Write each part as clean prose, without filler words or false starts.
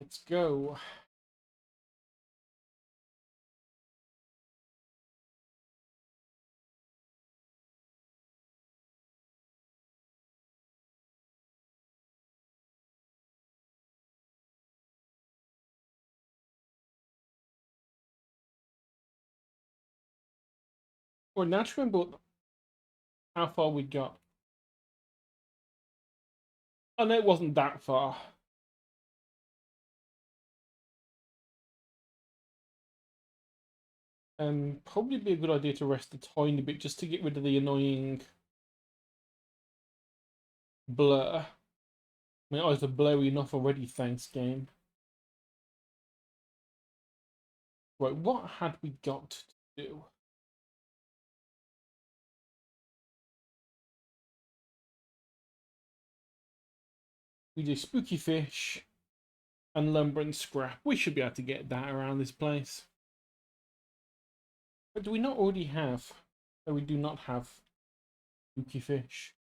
Let's go. Well, now to remember how far we got. I know it wasn't that far. Probably be a good idea to rest a tiny bit just to get rid of the annoying blur. My eyes are blurry enough already, thanks, game. Right, what had we got to do? We do spooky fish and lumber and scrap. We should be able to get that around this place. But do we not already have? No, we do not have spooky fish.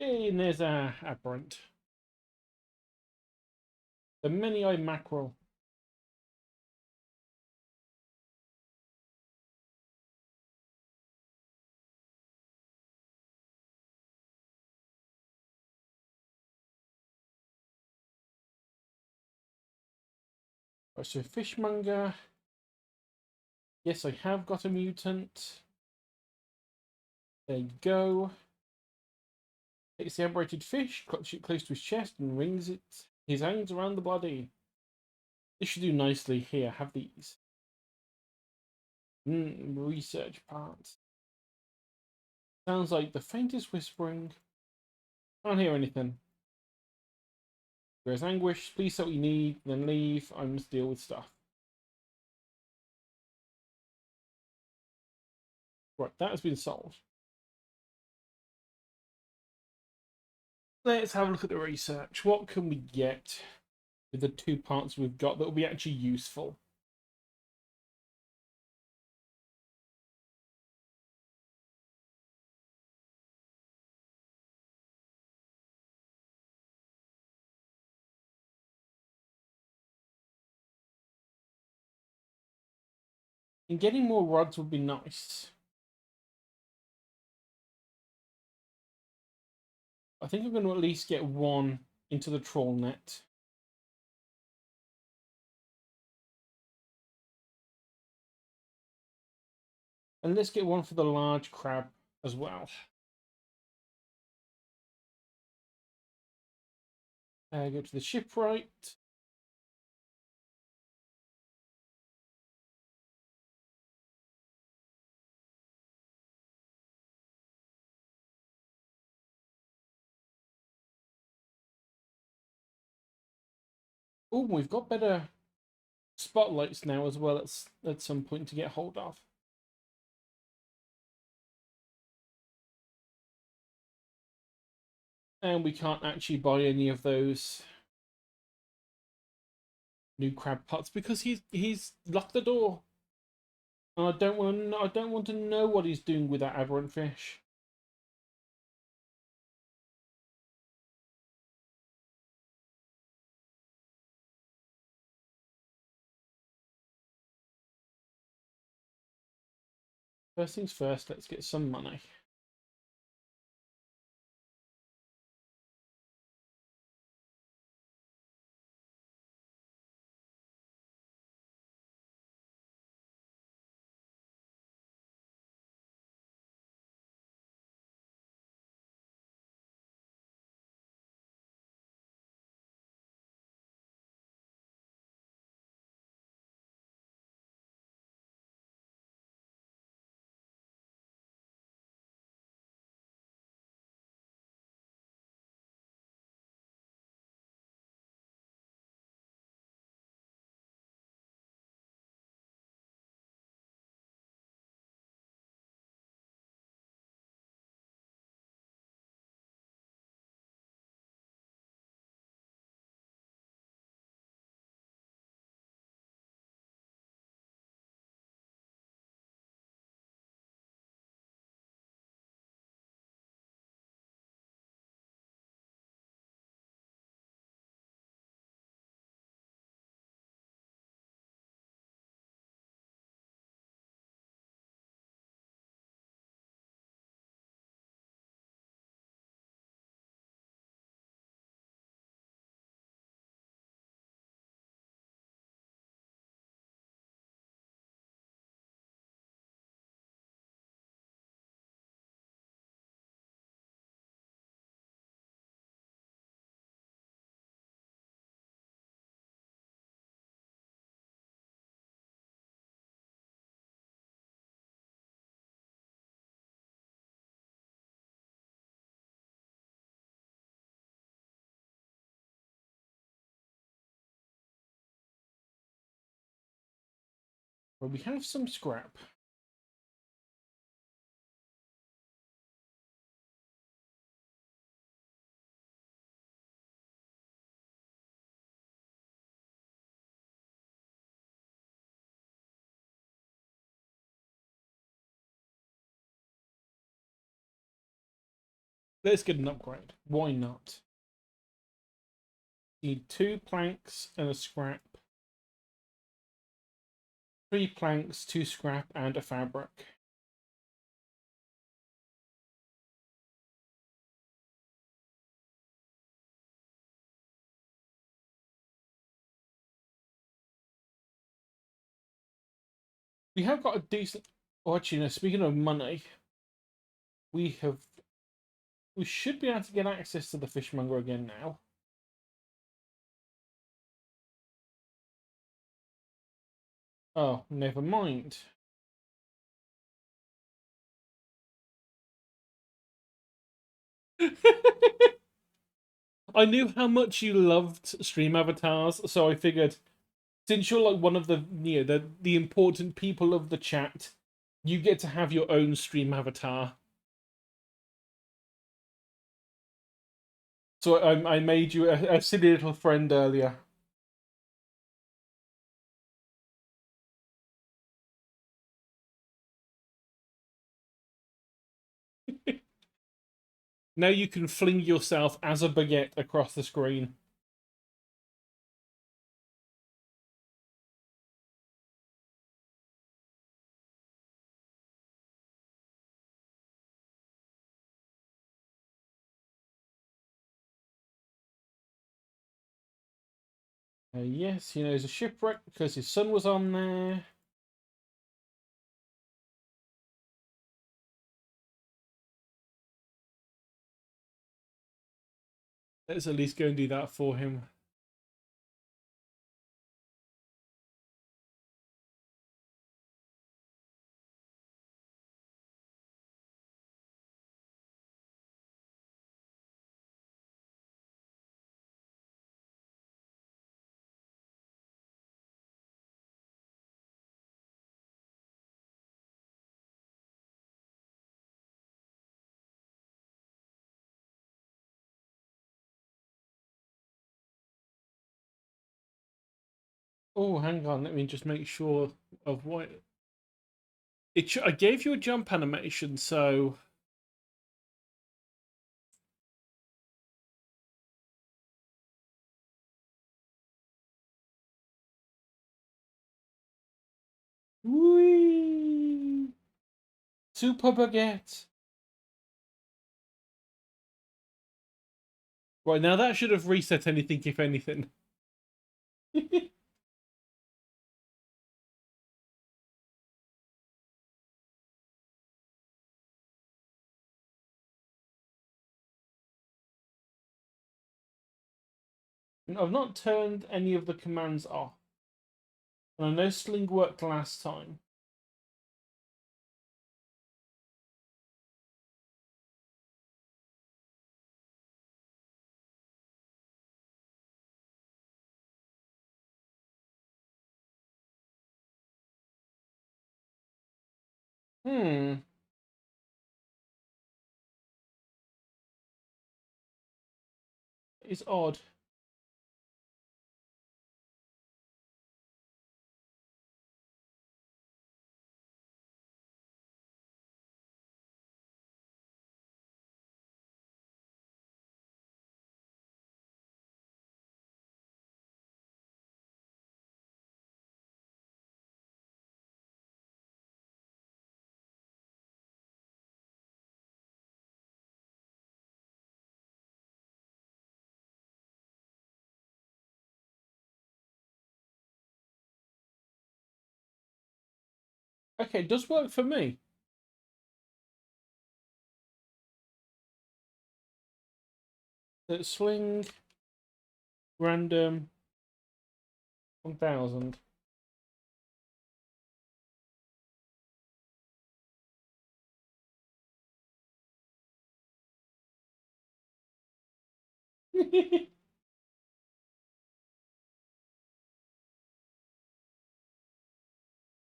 Hey, and there's a aberrant. The many-eyed mackerel. Right, so fishmonger. Yes, I have got a mutant. There you go. Takes the aberrated fish, clutches it close to his chest, and wrings it his hands around the body. This should do nicely. Here, have these. Research part. Sounds like the faintest whispering. Can't hear anything. There's anguish. Please say what you need, then leave. I must deal with stuff. Right, that has been solved. Let's have a look at the research. What can we get with the 2 parts we've got that will be actually useful? And getting more rods would be nice. I think I'm going to at least get one into the trawl net. And let's get one for the large crab as well. Go to the shipwright. Oh, we've got better spotlights now as well at some point to get hold of. And we can't actually buy any of those new crab pots because he's locked the door. And I don't want to know what he's doing with that aberrant fish. First things first, let's get some money. Well, we have some scrap. Let's get an upgrade. Why not? Need 2 planks and a scrap. 3 planks, 2 scrap, and a fabric. We have got a decent... Oh, actually, no, speaking of money, we should be able to get access to the fishmonger again now. Oh, never mind. I knew how much you loved stream avatars, so I figured since you're like one of the the important people of the chat, you get to have your own stream avatar. So I made you a silly little friend earlier. Now you can fling yourself as a baguette across the screen. Yes, he knows a shipwreck because his son was on there. Let's at least go and do that for him. Oh, hang on. Let me just make sure of what I gave you a jump animation, so whee! Super baguette. Right now, that should have reset anything, if anything. I've not turned any of the commands off. And I know Sling worked last time. Hmm. It's odd. Okay, it does work for me. Sling random 1000.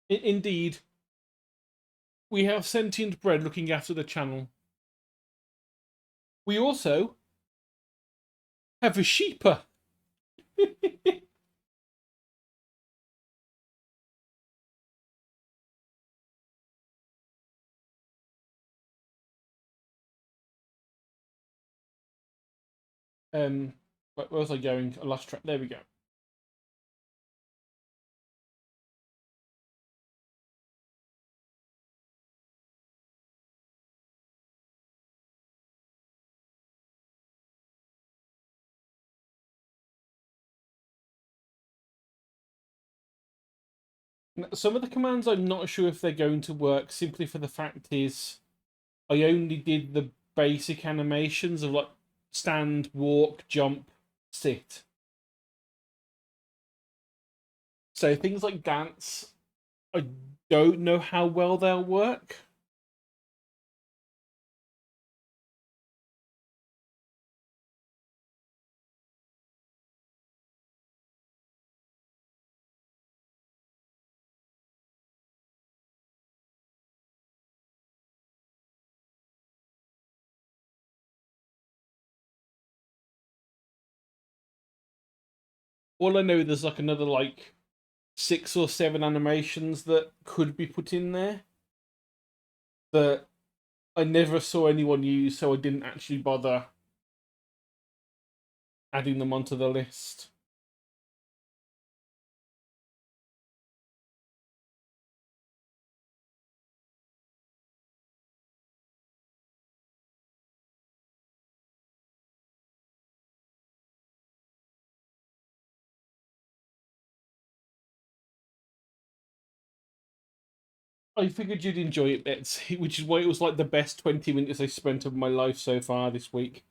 Indeed, we have sentient bread looking after the channel. We also have a sheeper. Where was I going? I lost track. There we go. Some of the commands I'm not sure if they're going to work, simply for the fact is I only did the basic animations of like stand, walk, jump, sit. So things like dance, I don't know how well they'll work. All I know there's like another like 6 or 7 animations that could be put in there that I never saw anyone use, so I didn't actually bother adding them onto the list. I figured you'd enjoy it, Betsy, which is why it was like the best 20 minutes I spent of my life so far this week.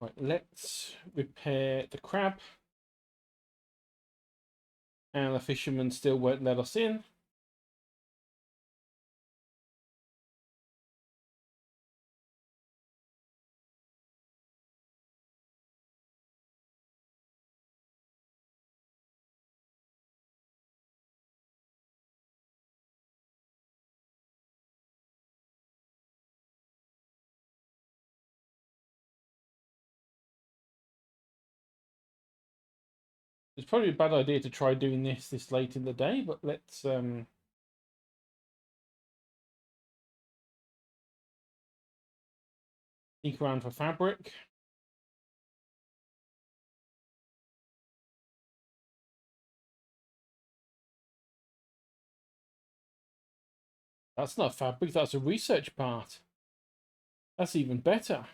Right, let's repair the crab. And the fisherman still won't let us in. It's probably a bad idea to try doing this late in the day, but let's sneak around for fabric. That's not fabric, that's a research part. That's even better.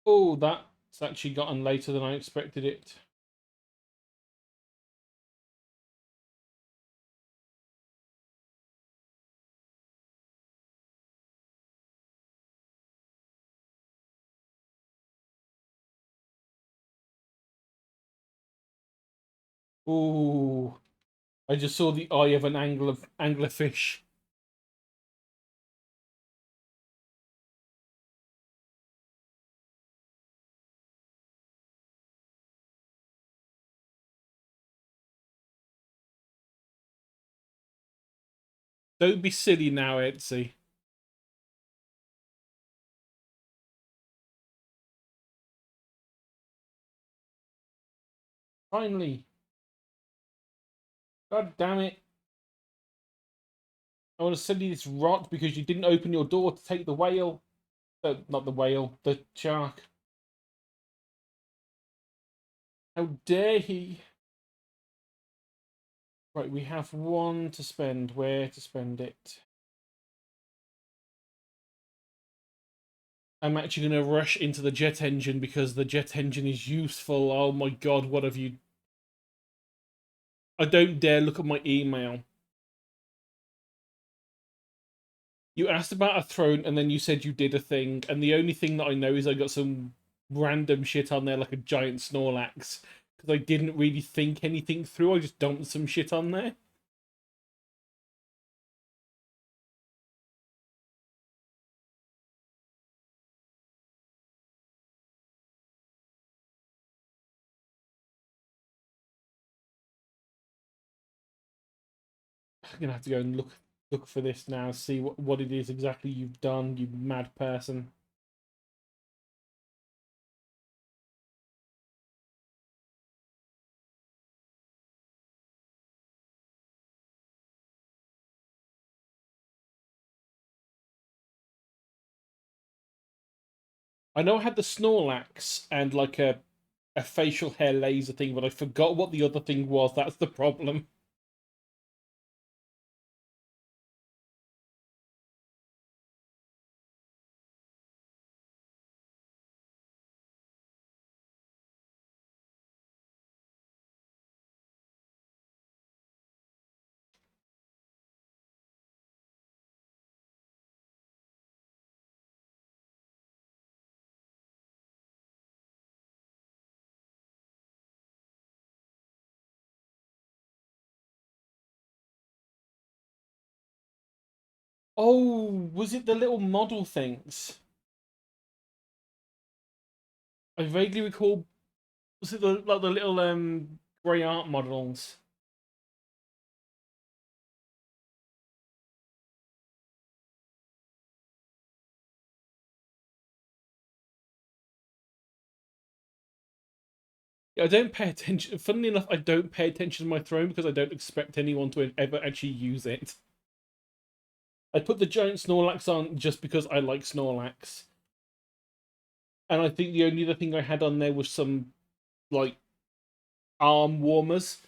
Oh, that's actually gotten later than I expected it. Ooh, I just saw the eye of an anglerfish. Don't be silly now, Etsy. Finally. God damn it. I want to send you this rot because you didn't open your door to take the whale. Not the whale, the shark. How dare he? Right, we have 1 to spend. Where to spend it? I'm actually going to rush into the jet engine because the jet engine is useful. Oh my god, what have you... I don't dare look at my email. You asked about a throne, and then you said you did a thing, and the only thing that I know is I got some random shit on there, like a giant Snorlax, because I didn't really think anything through. I just dumped some shit on there. I'm gonna have to go and look for this now, see what it is exactly you've done, you mad person. I know I had the Snorlax and like a facial hair laser thing, but I forgot what the other thing was. That's the problem. Oh, was it the little model things? I vaguely recall. Was it the little grey art models? Yeah, I don't pay attention. Funnily enough, I don't pay attention to my throne because I don't expect anyone to ever actually use it. I put the giant Snorlax on just because I like Snorlax, and I think the only other thing I had on there was some like arm warmers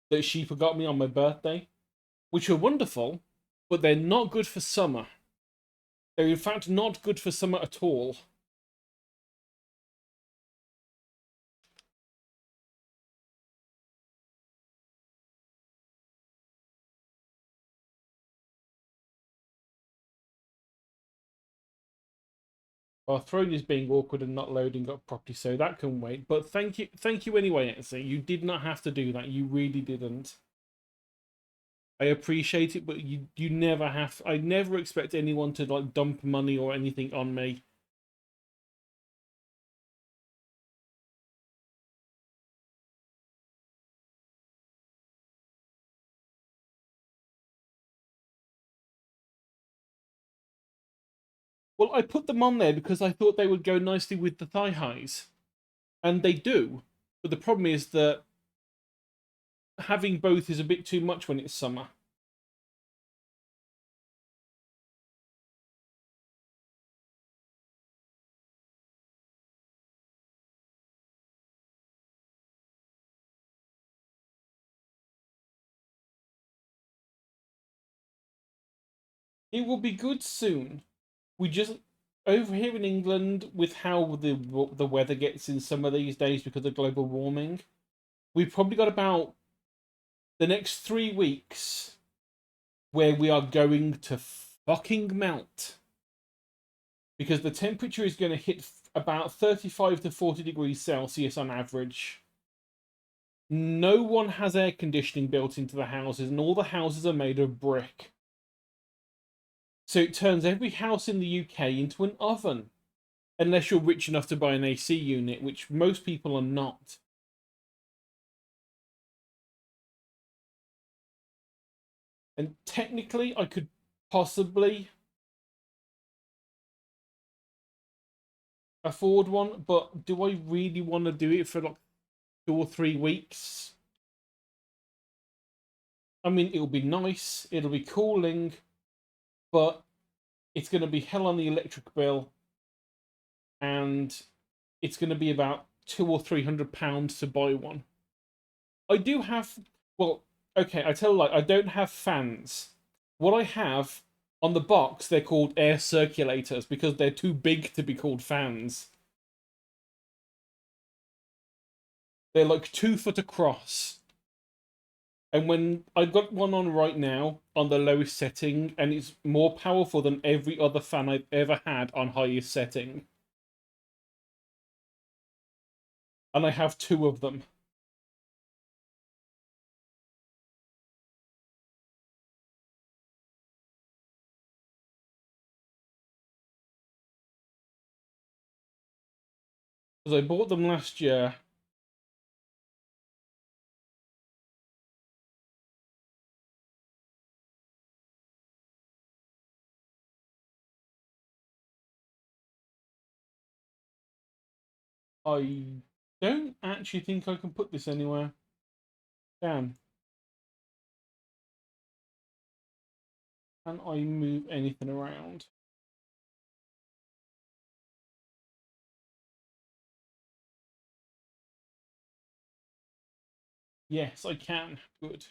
that Sheepa got me on my birthday, which are wonderful, but they're not good for summer. They're in fact not good for summer at all. Our throne is being awkward and not loading up properly, so that can wait. But thank you anyway, Etsy. You did not have to do that. You really didn't. I appreciate it, but you never have. I never expect anyone to like dump money or anything on me. Well, I put them on there because I thought they would go nicely with the thigh highs, and they do. But the problem is that having both is a bit too much when it's summer. It will be good soon. We just over here in England, with how the weather gets in some of these days because of global warming, we've probably got about the next 3 weeks where we are going to fucking melt because the temperature is going to hit about 35 to 40 degrees Celsius on average. No one has air conditioning built into the houses, and all the houses are made of brick. So it turns every house in the UK into an oven, unless you're rich enough to buy an AC unit, which most people are not. And technically, I could possibly afford one, but do I really want to do it for like 2 or 3 weeks? I mean, it'll be nice, it'll be cooling, but it's going to be hell on the electric bill, and it's going to be about £200 or £300 to buy one. I do have, well, okay, I tell you, like, I don't have fans. What I have on the box, they're called air circulators because they're too big to be called fans. They're like 2 foot across, And when I got one on right now on the lowest setting, and it's more powerful than every other fan I've ever had on highest setting. And I have two of them. Because I bought them last year. I don't actually think I can put this anywhere. Damn. Can I move anything around? Yes, I can. Good.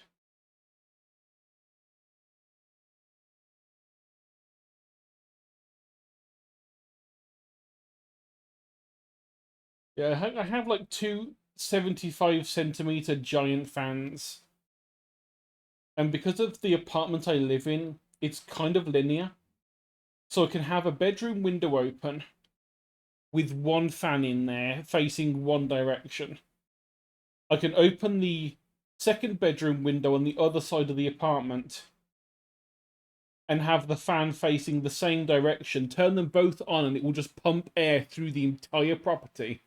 Yeah, I have like two 75 centimeter giant fans. And because of the apartment I live in, it's kind of linear. So I can have a bedroom window open with one fan in there facing one direction. I can open the second bedroom window on the other side of the apartment and have the fan facing the same direction, turn them both on, and it will just pump air through the entire property.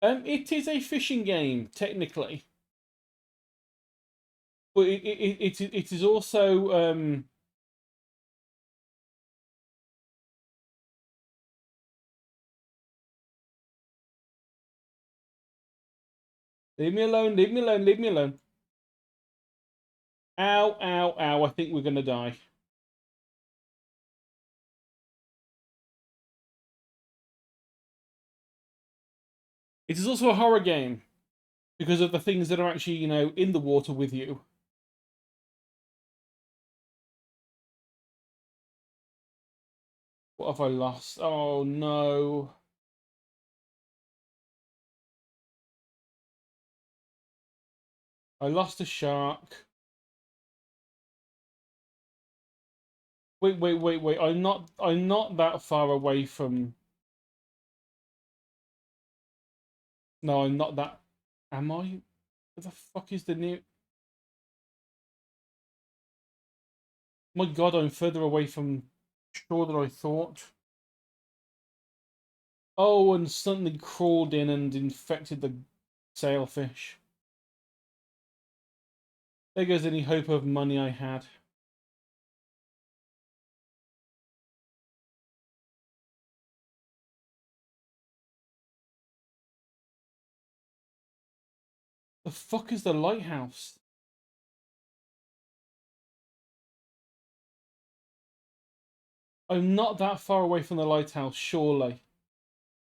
It is a fishing game, technically. But it is also leave me alone, leave me alone, leave me alone. Ow, ow, ow, I think we're gonna die. It is also a horror game because of the things that are actually, in the water with you. What have I lost? Oh no. I lost a shark. Wait, wait, wait, wait. I'm not that far away from. No, I'm not that. Am I? Where the fuck is the near? My God, I'm further away from shore than I thought. Oh, and something crawled in and infected the sailfish. There goes any hope of money I had. The fuck is the lighthouse? I'm not that far away from the lighthouse, surely.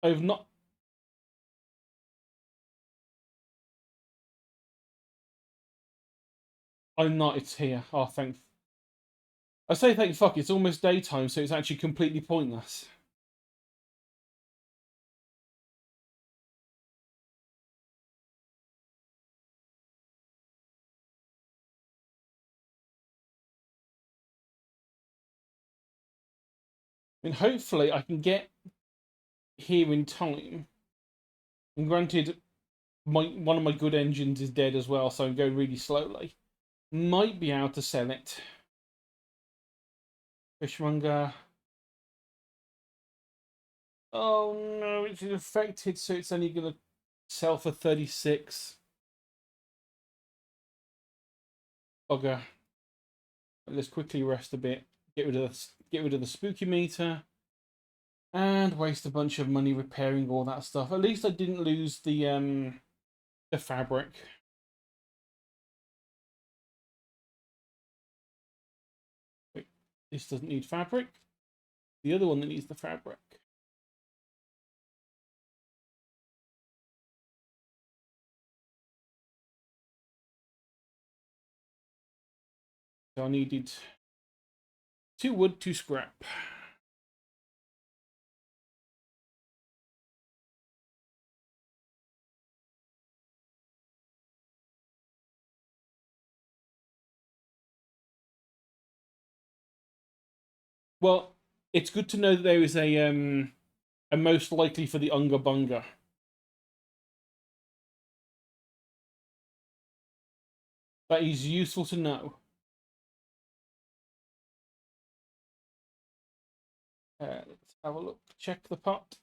I've not. I'm not. It's here. Oh, thank. I say thank fuck. It's almost daytime, so it's actually completely pointless. I mean, hopefully, I can get here in time. And granted, one of my good engines is dead as well, so I'm going really slowly. Might be able to sell it. Fishmonger. Oh no, it's infected, so it's only gonna sell for 36. Bugger. Let's quickly rest a bit. Get rid of the spooky meter. And waste a bunch of money repairing all that stuff. At least I didn't lose the fabric. Wait, this doesn't need fabric. The other one that needs the fabric. So I needed 2 wood, 2 scrap. Well, it's good to know that there is a most likely for the Unga Bunga. That is useful to know. Let's have a look. Check the pot.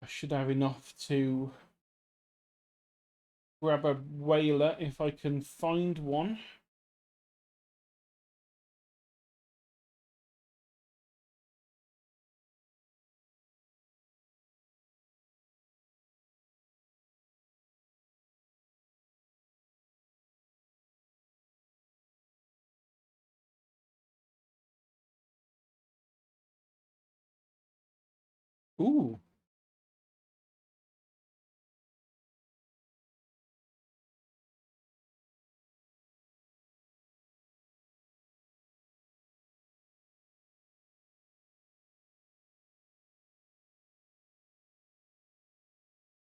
I should have enough to grab a whaler if I can find one. Ooh.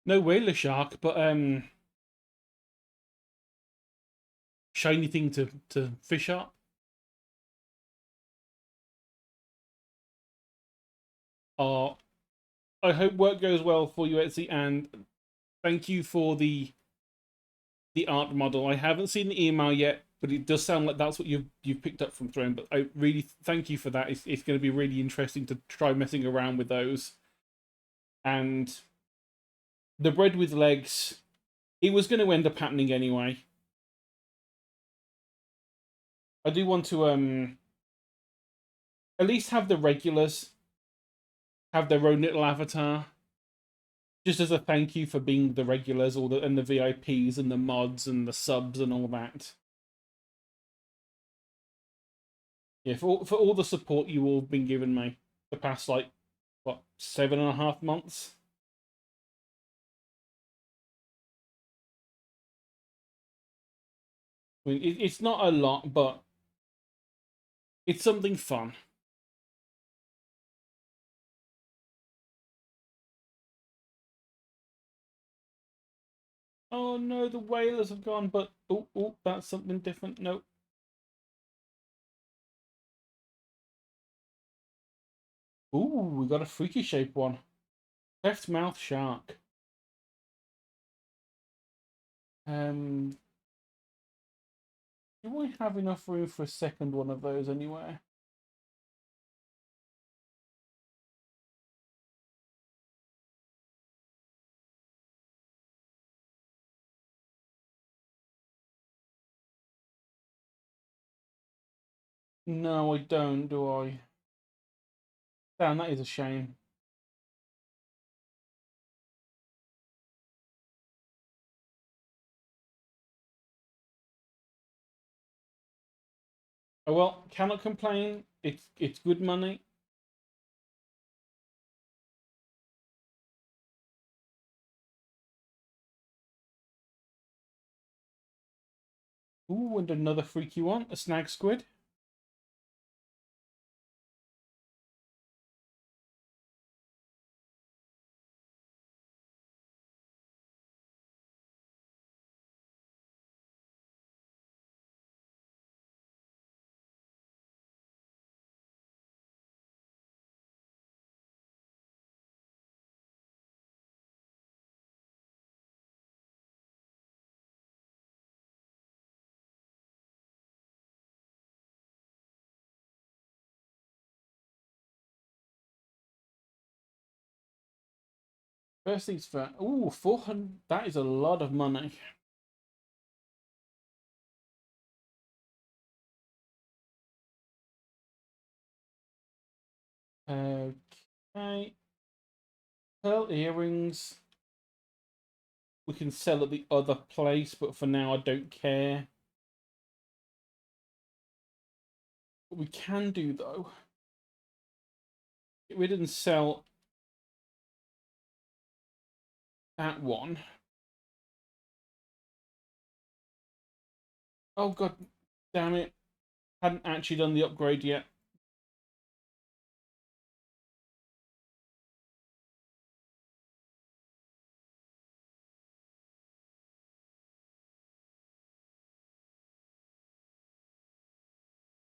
No whaler shark, but shiny thing to fish up. Oh, I hope work goes well for you, Etsy, and thank you for the art model. I haven't seen the email yet, but it does sound like that's what you've picked up from Throne. But I really thank you for that. It's going to be really interesting to try messing around with those. And the bread with legs, it was going to end up happening anyway. I do want to at least have the regulars have their own little avatar, just as a thank you for being the regulars, and the VIPs and the mods and the subs and all that. Yeah, for all the support you all been giving me the past like what 7.5 months. I mean, it's not a lot, but it's something fun. Oh no, the whalers have gone, but oh, that's something different. No. Ooh, we got a freaky shape one. Cleft mouth shark. Um, do I have enough room for a second one of those anywhere? No, I don't, do I? Damn, that is a shame. Oh well, cannot complain. It's good money. Ooh, and another freaky one, a snag squid. First things first. Ooh, 400. That is a lot of money. Okay. Pearl earrings. We can sell at the other place, but for now I don't care. What we can do though, we didn't sell that one. Oh god damn it. Hadn't actually done the upgrade yet.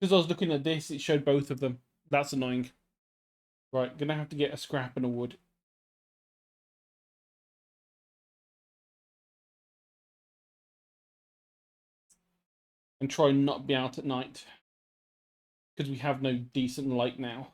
Because I was looking at this, it showed both of them. That's annoying. Right, gonna have to get a scrap and a wood. And try not be out at night. Because we have no decent light now.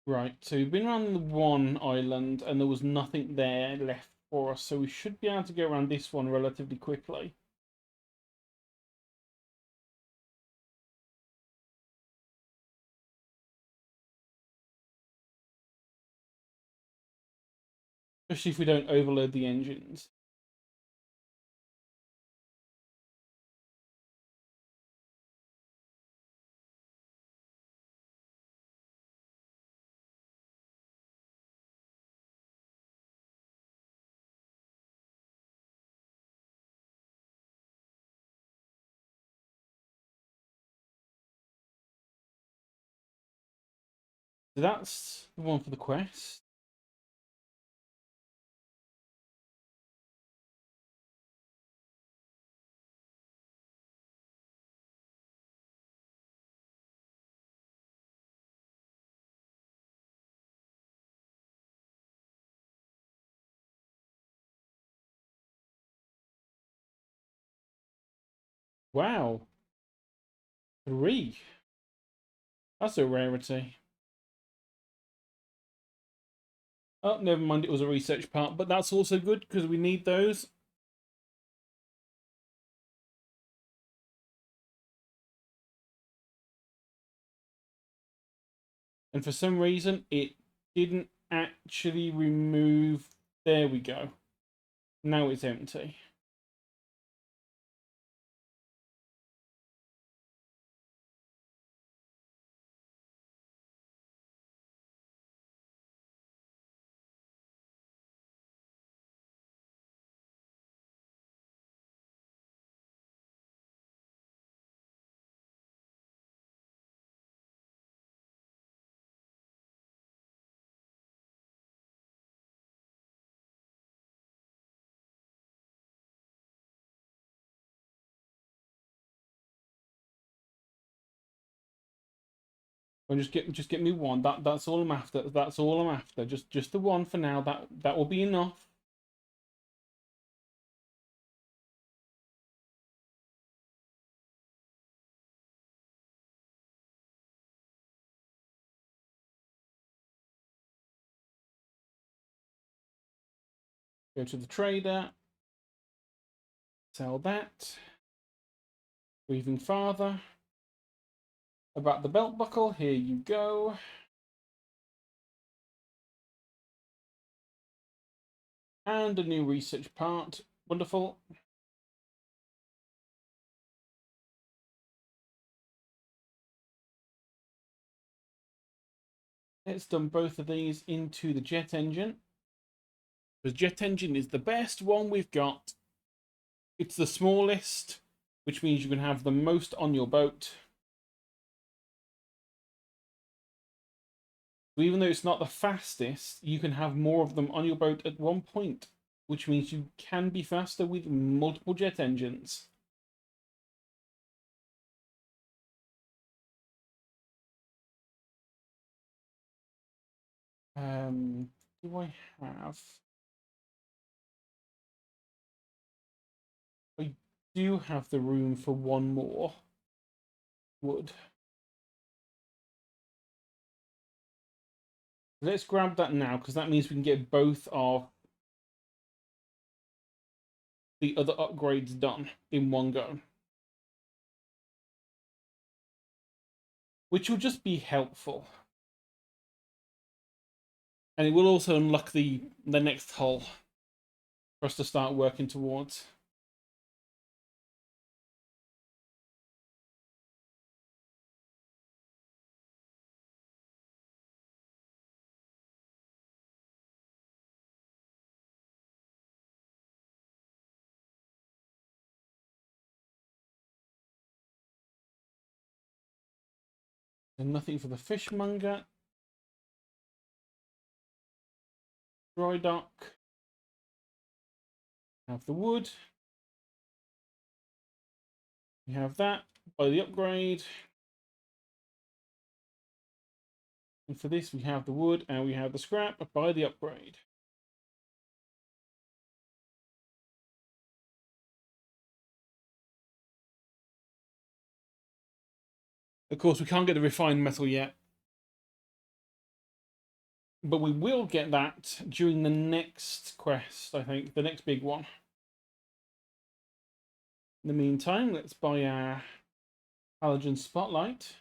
Right, so we've been around the one island and there was nothing there left for us, so we should be able to get around this one relatively quickly. Especially if we don't overload the engines. So that's the one for the quest. Wow. 3. That's a rarity. Oh, never mind, it was a research part, but that's also good because we need those. And for some reason, it didn't actually remove... There we go. Now it's empty. And just get me one. That's all I'm after. That's all I'm after. Just the one for now. That will be enough. Go to the trader. Sell that. Moving farther. About the belt buckle. Here you go. And a new research part. Wonderful. Let's dump both of these into the jet engine. Because jet engine is the best one we've got. It's the smallest, which means you can have the most on your boat. So even though it's not the fastest, you can have more of them on your boat at one point, which means you can be faster with multiple jet engines. Do I have... I do have the room for one more wood. Let's grab that now, because that means we can get both of the other upgrades done in one go. Which will just be helpful. And it will also unlock the next hull for us to start working towards. And nothing for the fishmonger. Dry dock. Have the wood. We have that by the upgrade. And for this, we have the wood and we have the scrap by the upgrade. Of course, we can't get the refined metal yet. But we will get that during the next quest, I think. The next big one. In the meantime, let's buy our halogen spotlight.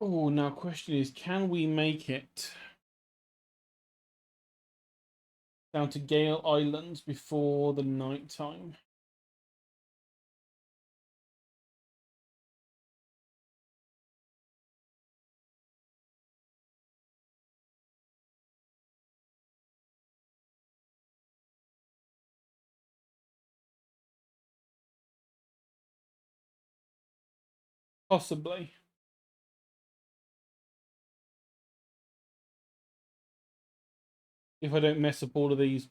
Oh, now question is, can we make it down to Gale Islands before the night time? Possibly. If I don't mess up all of these.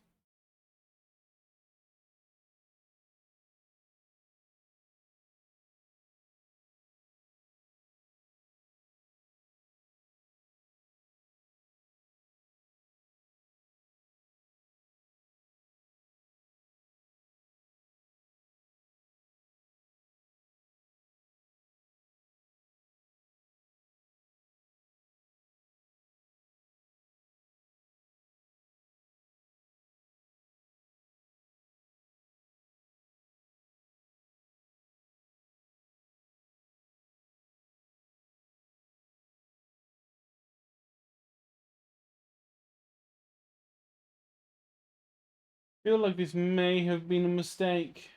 I feel like this may have been a mistake.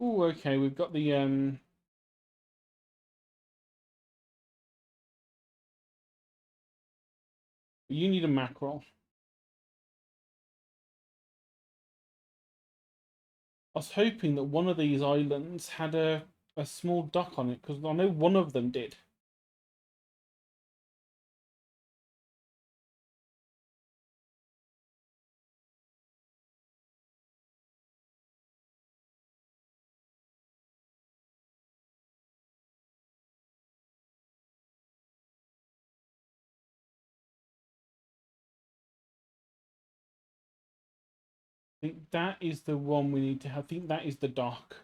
Oh, okay, we've got the you need a mackerel. I was hoping that one of these islands had a small dock on it, because I know one of them did. I think that is the one we need to have. I think that is the dock.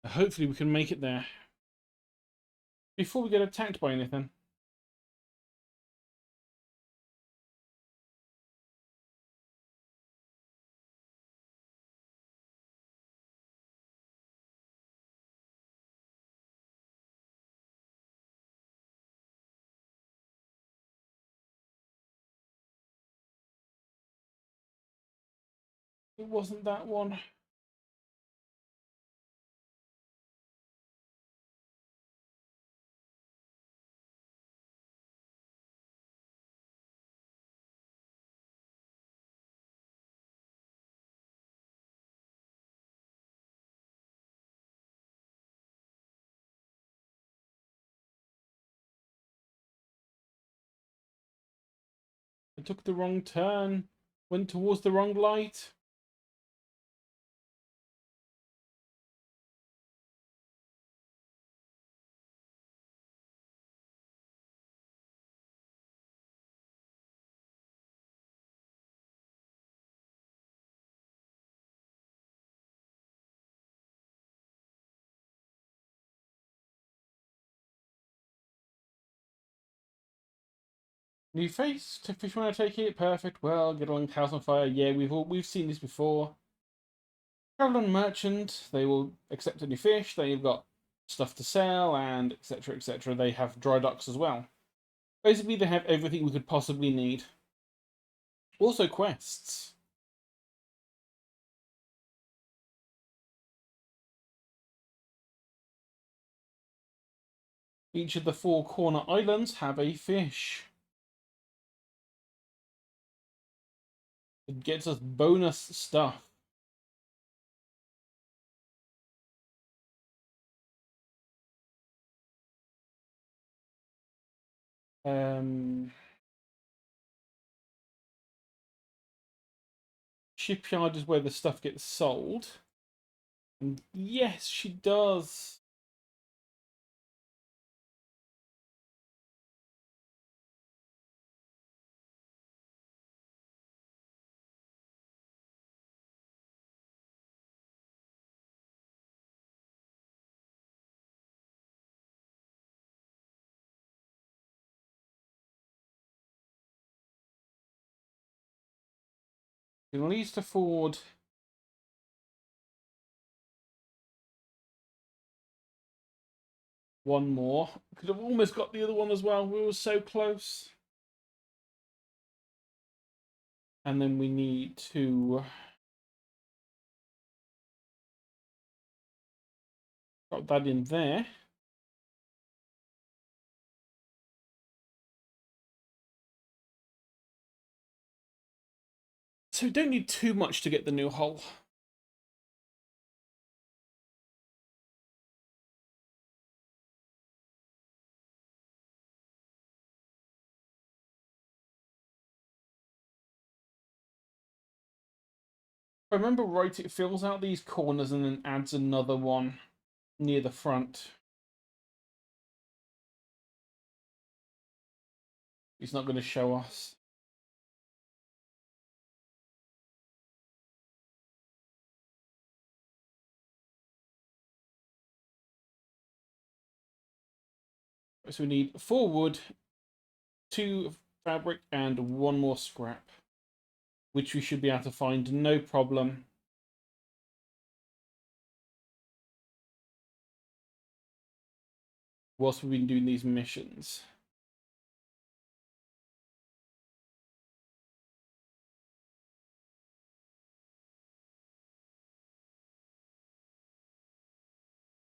Hopefully we can make it there before we get attacked by anything. It wasn't that one. I took the wrong turn. Went towards the wrong light. New face to Fishman, I take it. Perfect. Well, get along house on fire. Yeah, we've seen this before. Traveler and merchant, they will accept any fish. They've got stuff to sell and etc. etc. They have dry docks as well. Basically, they have everything we could possibly need. Also quests. Each of the 4 corner islands have a fish. It gets us bonus stuff. Shipyard is where the stuff gets sold. And yes, she does. It needs to afford one more. Could have almost got the other one as well. We were so close. And then we need to drop that in there. So we don't need too much to get the new hull. If I remember right, it fills out these corners and then adds another one near the front. It's not going to show us. So we need 4 wood, 2 fabric, and 1 more scrap, which we should be able to find no problem. Whilst we've been doing these missions.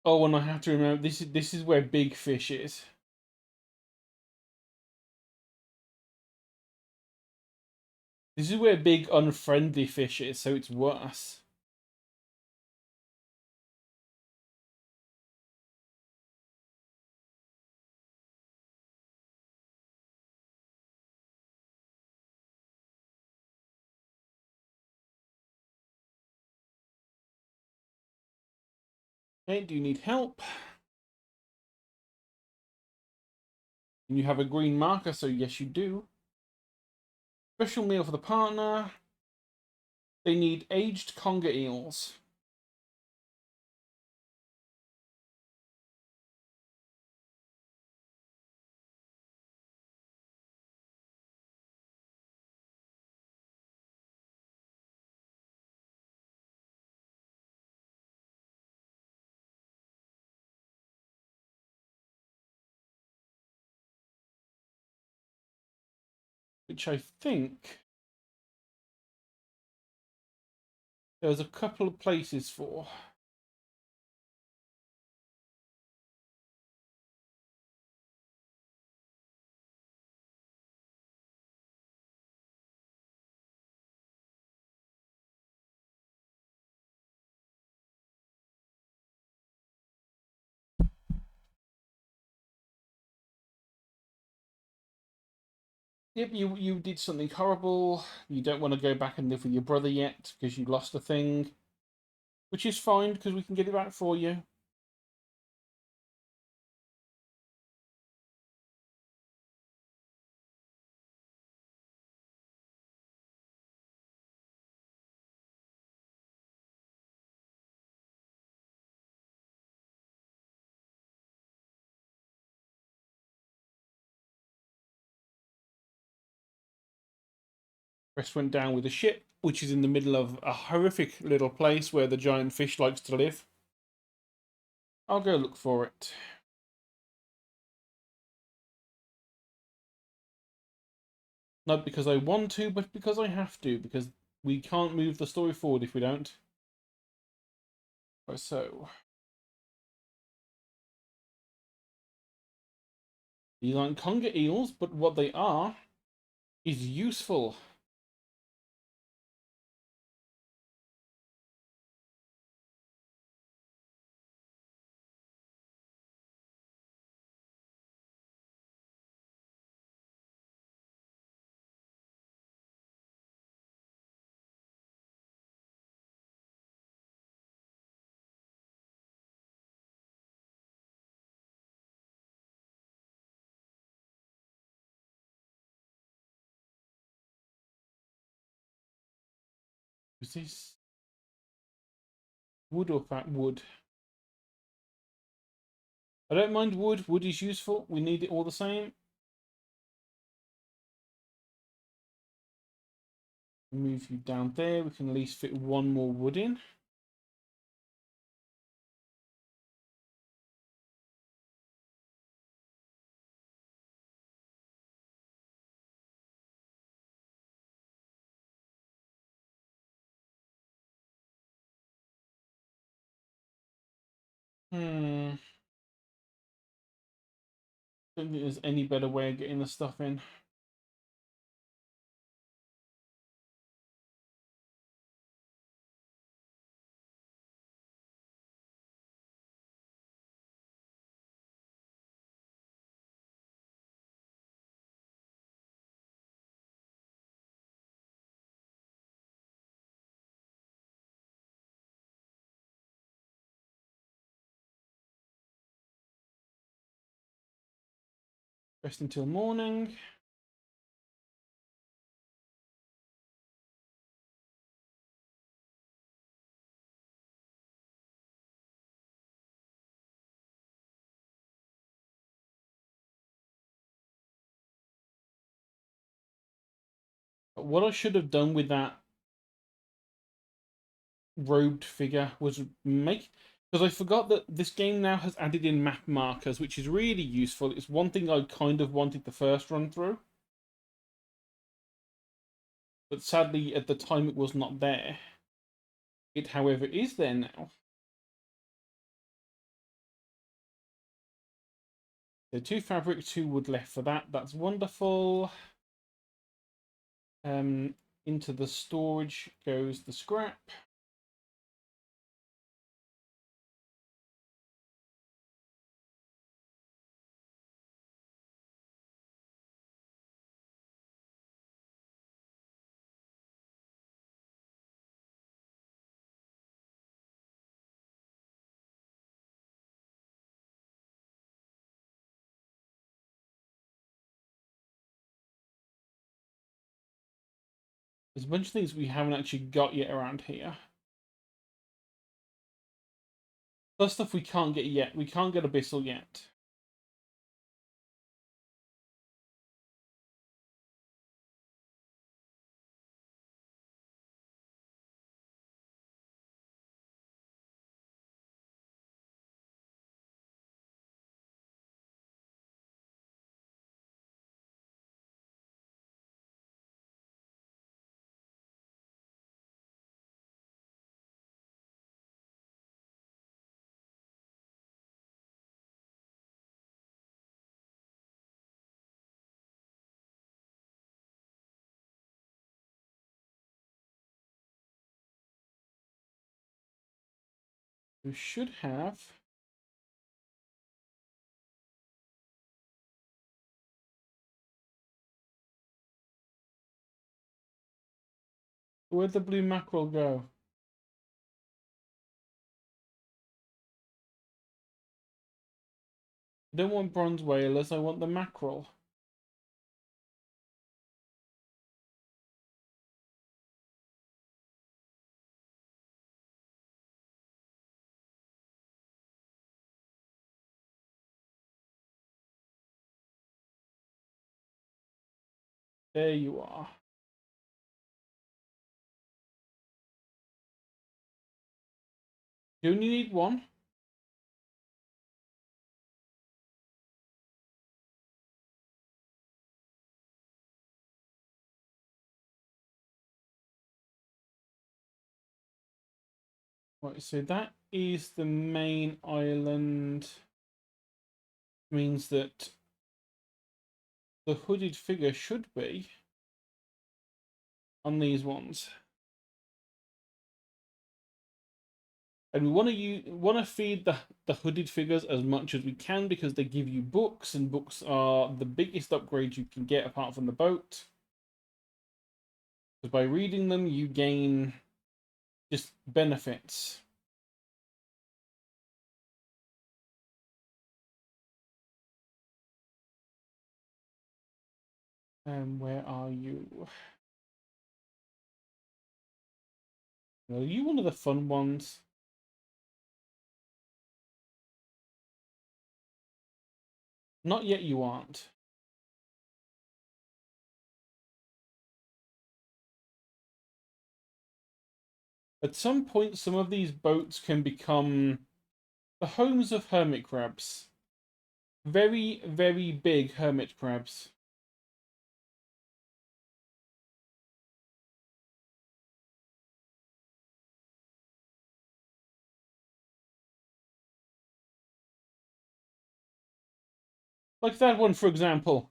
Oh, and I have to remember this is where big fish is. This is where big unfriendly fish is, so it's worse. Okay, do you need help? And you have a green marker, so yes you do. Special meal for the partner. They need aged conger eels. Which I think there's a couple of places for. Yep, you did something horrible. You don't want to go back and live with your brother yet because you lost a thing. Which is fine because we can get it back for you. Rest went down with the ship, which is in the middle of a horrific little place where the giant fish likes to live. I'll go look for it. Not because I want to, but because I have to, because we can't move the story forward if we don't. Right, so. These aren't conger eels, but what they are is useful. Is this wood or fat wood? I don't mind wood. Wood is useful. We need it all the same. Move you down there. We can at least fit one more wood in. Don't think there's any better way of getting the stuff in. Rest until morning. But what I should have done with that robed figure was make, because I forgot that this game now has added in map markers, which is really useful. It's one thing I kind of wanted the first run through, but sadly at the time it was not there. It, however, is there now. So 2 fabric, 2 wood left for that. That's wonderful. Into the storage goes the scrap. There's a bunch of things we haven't actually got yet around here. Plus stuff we can't get yet. We can't get Abyssal yet. We should have. Where'd the blue mackerel go? I don't want bronze whalers, I want the mackerel. There you are. You only need one. Right, so that is the main island. Means that the hooded figure should be on these ones. And we want to feed the hooded figures as much as we can because they give you books, and books are the biggest upgrade you can get apart from the boat. Because by reading them, you gain just benefits. Where are you? Are you one of the fun ones? Not yet, you aren't. At some point, some of these boats can become the homes of hermit crabs. Very, very big hermit crabs. Like that one, for example.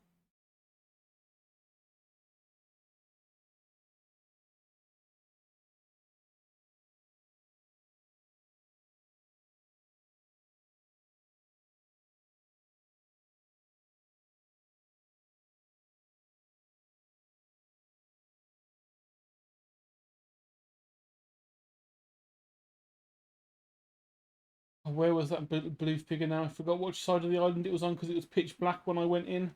Where was that blue figure now? I forgot which side of the island it was on because it was pitch black when I went in.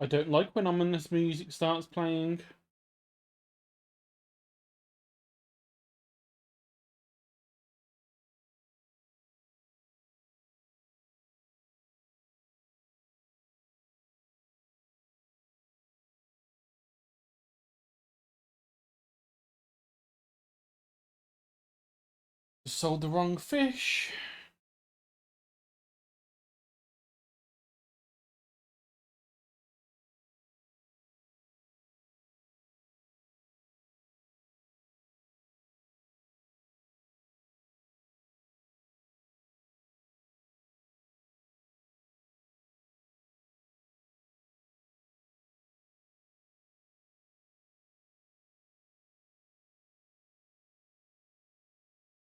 I don't like when ominous music starts playing. Sold the wrong fish.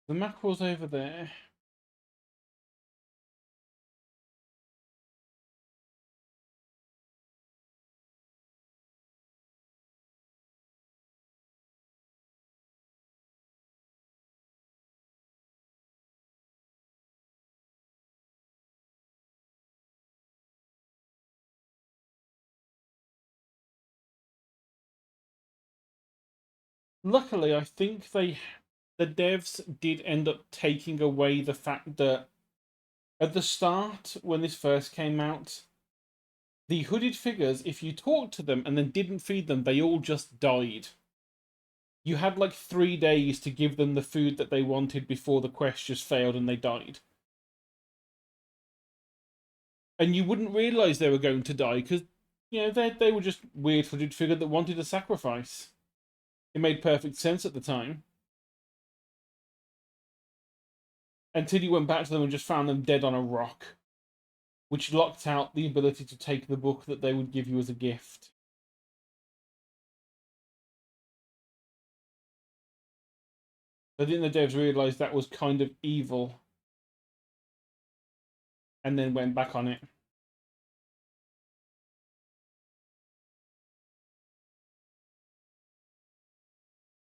The mackerel's over there. Luckily, I think the devs did end up taking away the fact that at the start, when this first came out, the hooded figures, if you talked to them and then didn't feed them, they all just died. You had like 3 days to give them the food that they wanted before the quest just failed and they died. And you wouldn't realize they were going to die because, they were just weird hooded figure that wanted a sacrifice. It made perfect sense at the time. Until you went back to them and just found them dead on a rock, which locked out the ability to take the book that they would give you as a gift. I think the devs realized that was kind of evil and then went back on it.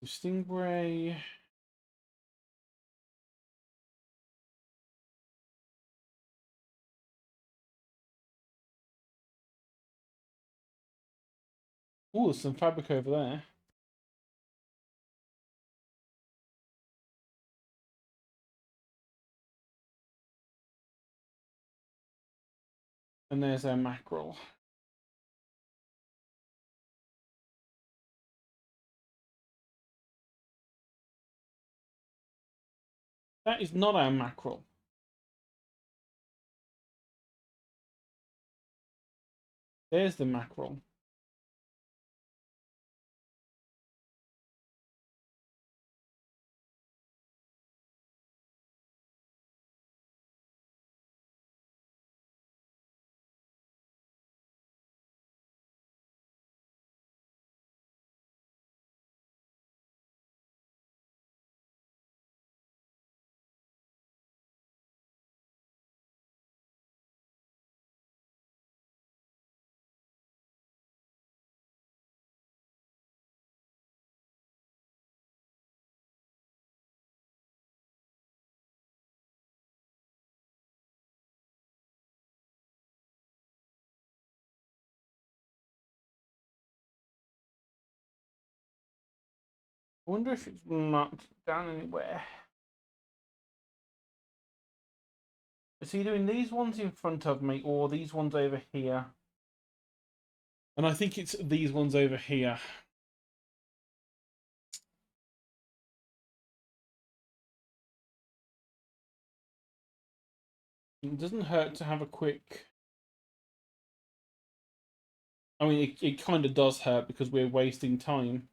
Stingray. Oh, there's some fabric over there. And there's our mackerel. That is not our mackerel. There's the mackerel. I wonder if it's marked down anywhere. Is he doing these ones in front of me or these ones over here? And I think it's these ones over here. It doesn't hurt to have a quick... I mean, it kind of does hurt because we're wasting time.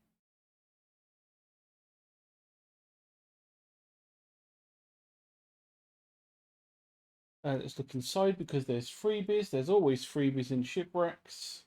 Let's look inside because there's freebies. There's always freebies in shipwrecks.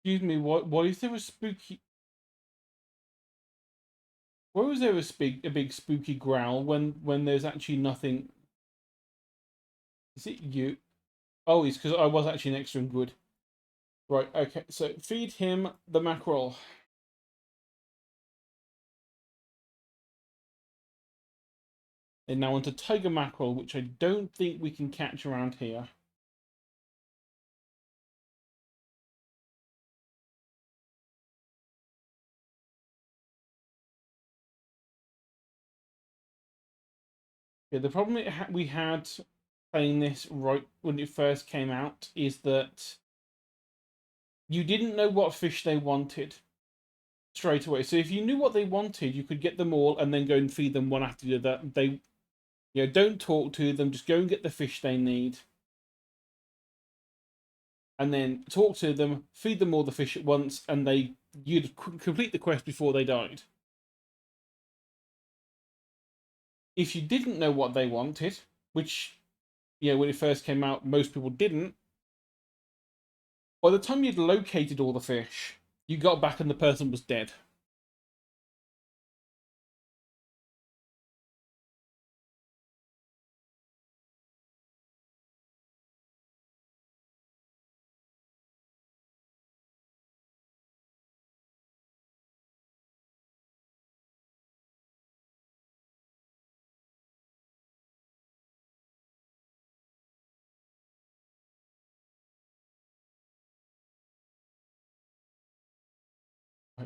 Excuse me, why is there a spooky... Why was there a big spooky growl when there's actually nothing? Is it you? Oh, it's because I was actually next to him. Good. Right, okay, so feed him the mackerel. And now onto tiger mackerel, which I don't think we can catch around here. Yeah, the problem we had playing this right when it first came out is that you didn't know what fish they wanted straight away. So if you knew what they wanted, you could get them all and then go and feed them one after the other. They, you know, don't talk to them. Just go and get the fish they need, and then talk to them, feed them all the fish at once, and you'd complete the quest before they died. If you didn't know what they wanted, which, you know, when it first came out, most people didn't, by the time you'd located all the fish, you got back and the person was dead.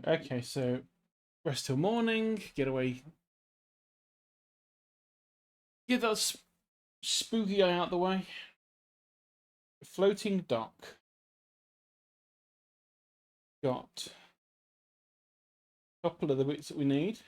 Okay, so rest till morning, get away. Get that spooky guy out the way. Floating dock. Got a couple of the bits that we need.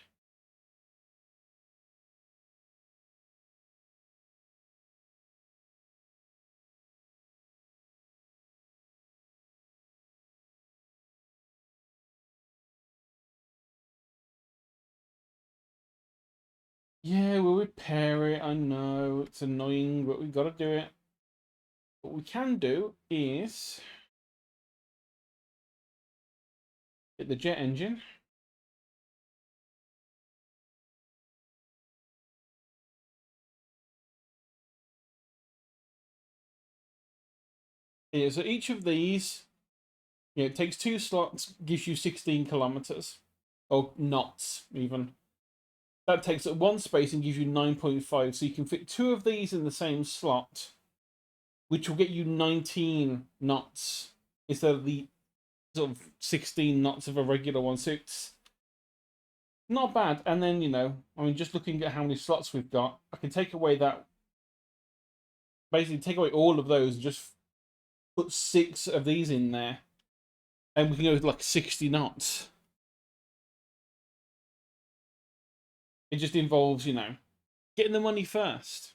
Yeah, we'll repair it. I know it's annoying, but we've got to do it. What we can do is get the jet engine. Yeah, so each of these, it takes 2 slots, gives you 16 kilometers. Or knots, even. That takes up 1 space and gives you 9.5. So you can fit 2 of these in the same slot, which will get you 19 knots instead of the sort of 16 knots of a regular one. So it's not bad. And then, I mean, just looking at how many slots we've got, I can take away that, basically take away all of those and just put 6 of these in there. And we can go with like 60 knots. It just involves, getting the money first.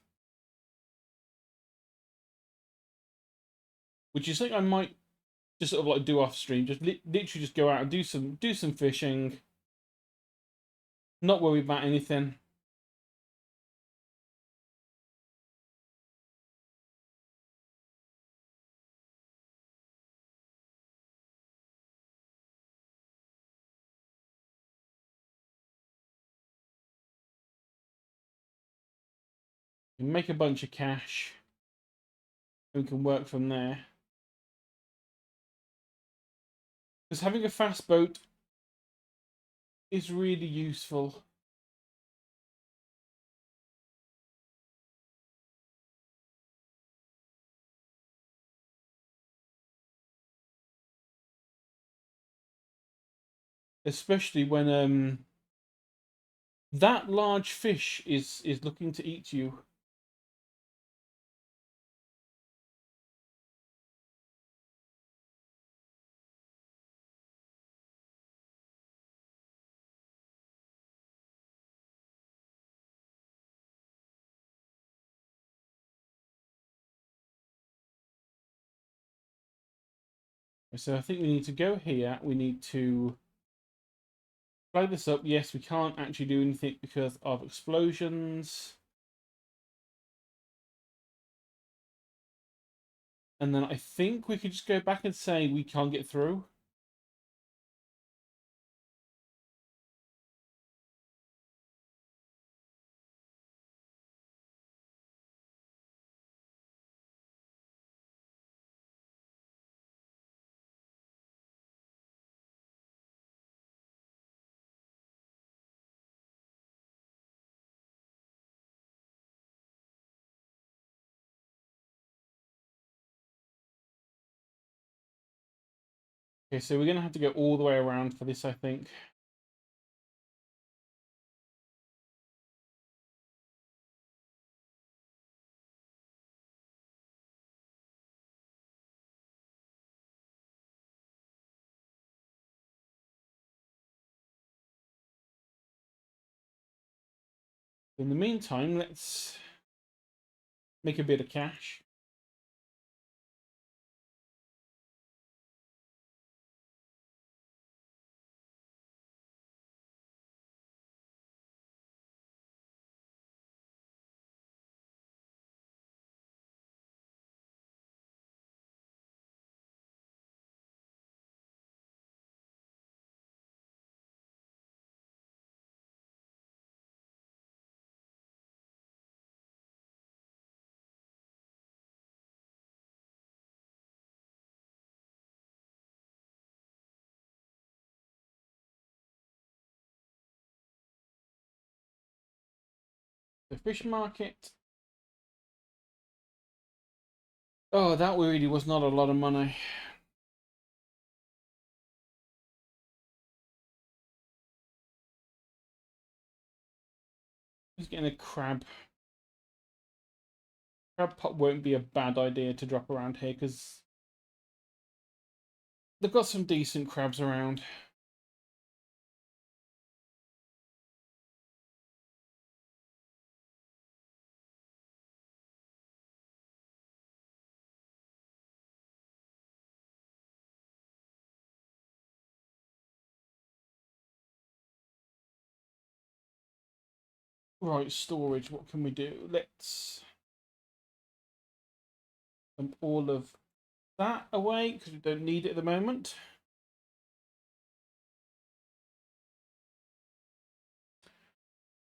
Which is something I might just sort of like do off stream. Just literally just go out and do some fishing. Not worry about anything. Make a bunch of cash. And we can work from there. Because having a fast boat is really useful. Especially when that large fish is looking to eat you. So I think we need to go here. We need to flag this up. Yes, we can't actually do anything because of explosions. And then I think we could just go back and say we can't get through. Okay, so we're going to have to go all the way around for this, I think. In the meantime, let's make a bit of cash. The fish market. Oh, that really was not a lot of money. Just getting a crab. Crab pot won't be a bad idea to drop around here because they've got some decent crabs around. Right, storage. What can we do? Let's dump all of that away because we don't need it at the moment.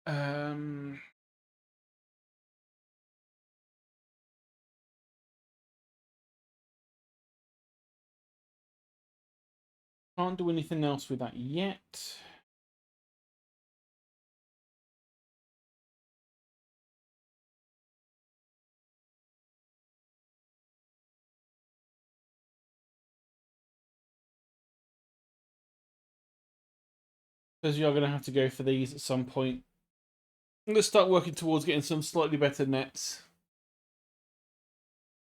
Um, can't do anything else with that yet. Because you're going to have to go for these at some point. I'm going to start working towards getting some slightly better nets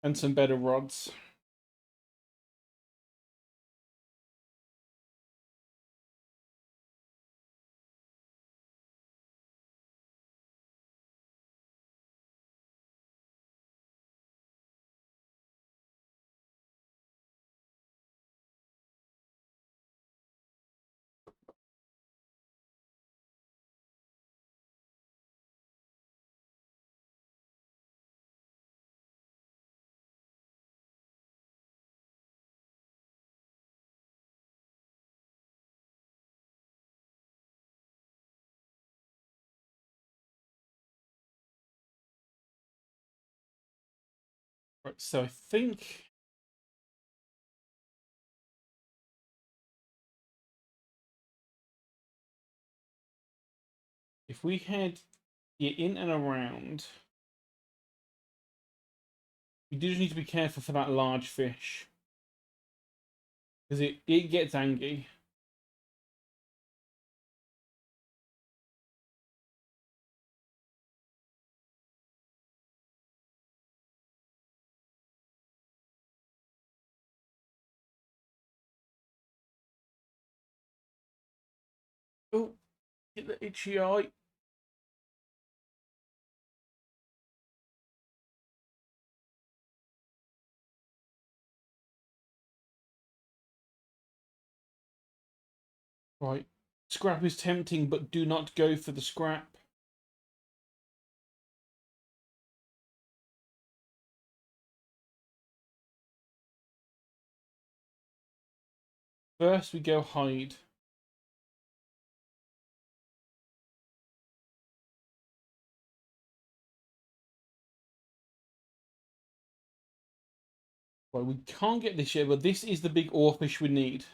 and some better rods. Right, so I think if we head in and around, we do need to be careful for that large fish. Because it gets angry. Oh, get the itchy eye. Right. Scrap is tempting, but do not go for the scrap. First, we go hide. Right, we can't get this yet, but this is the big oarfish we need.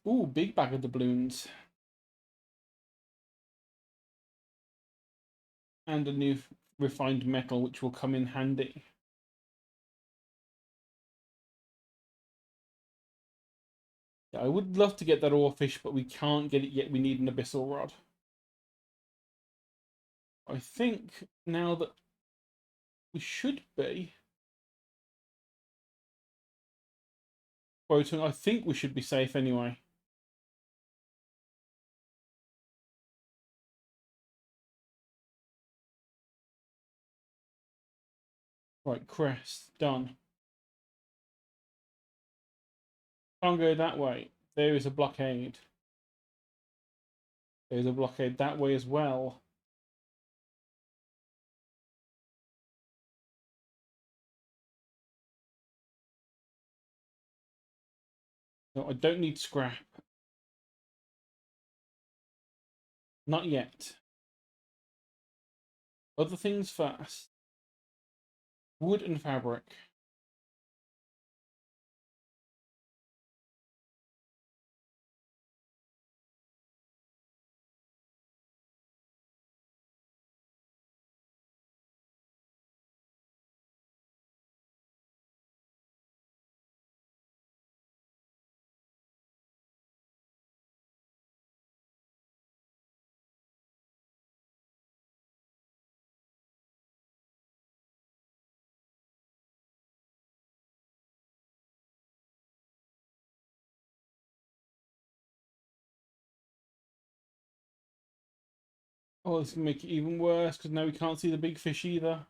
Ooh, big bag of doubloons. And a new refined metal, which will come in handy. Yeah, I would love to get that oarfish, but we can't get it yet. We need an abyssal rod. I think now that we should be quoting, I think we should be safe anyway. Right, crest, done. Can't go that way. There is a blockade. There's a blockade that way as well. No, I don't need scrap. Not yet. Other things first. Wood and fabric. Oh, this can make it even worse because now we can't see the big fish either.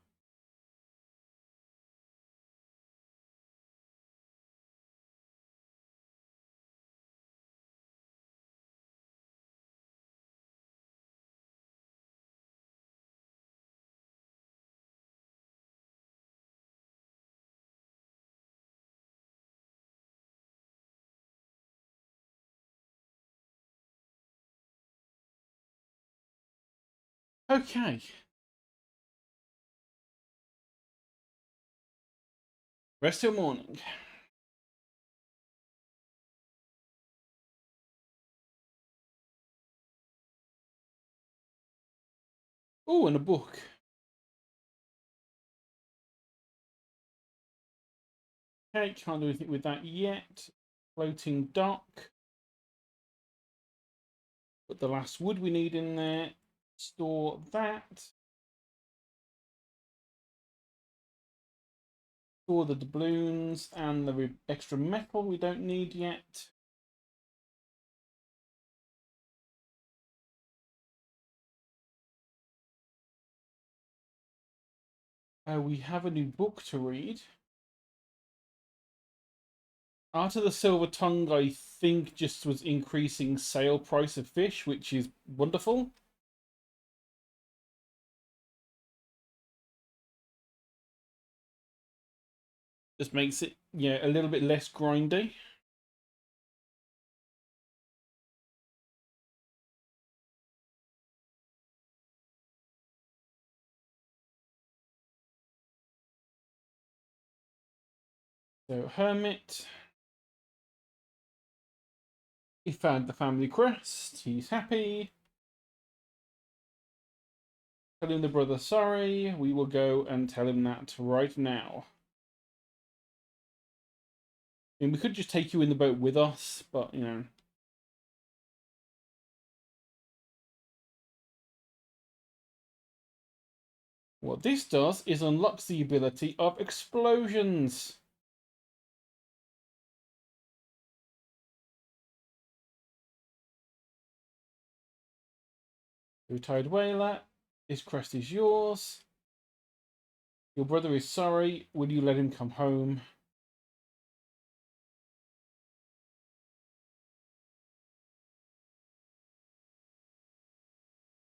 Okay. Rest till morning. Oh, and a book. Okay, can't do anything with that yet. Floating dock. Put the last wood we need in there. Store that. Store the doubloons and the extra metal we don't need yet. We have a new book to read. Art of the Silver Tongue, I think, just was increasing sale price of fish, which is wonderful. Just makes it, yeah, a little bit less grindy. So, Hermit. He found the family crest. He's happy. Telling the brother sorry. We will go and tell him that right now. I mean, we could just take you in the boat with us, but, you know. What this does is unlocks the ability of explosions. Retired whaler. This crest is yours. Your brother is sorry. Will you let him come home?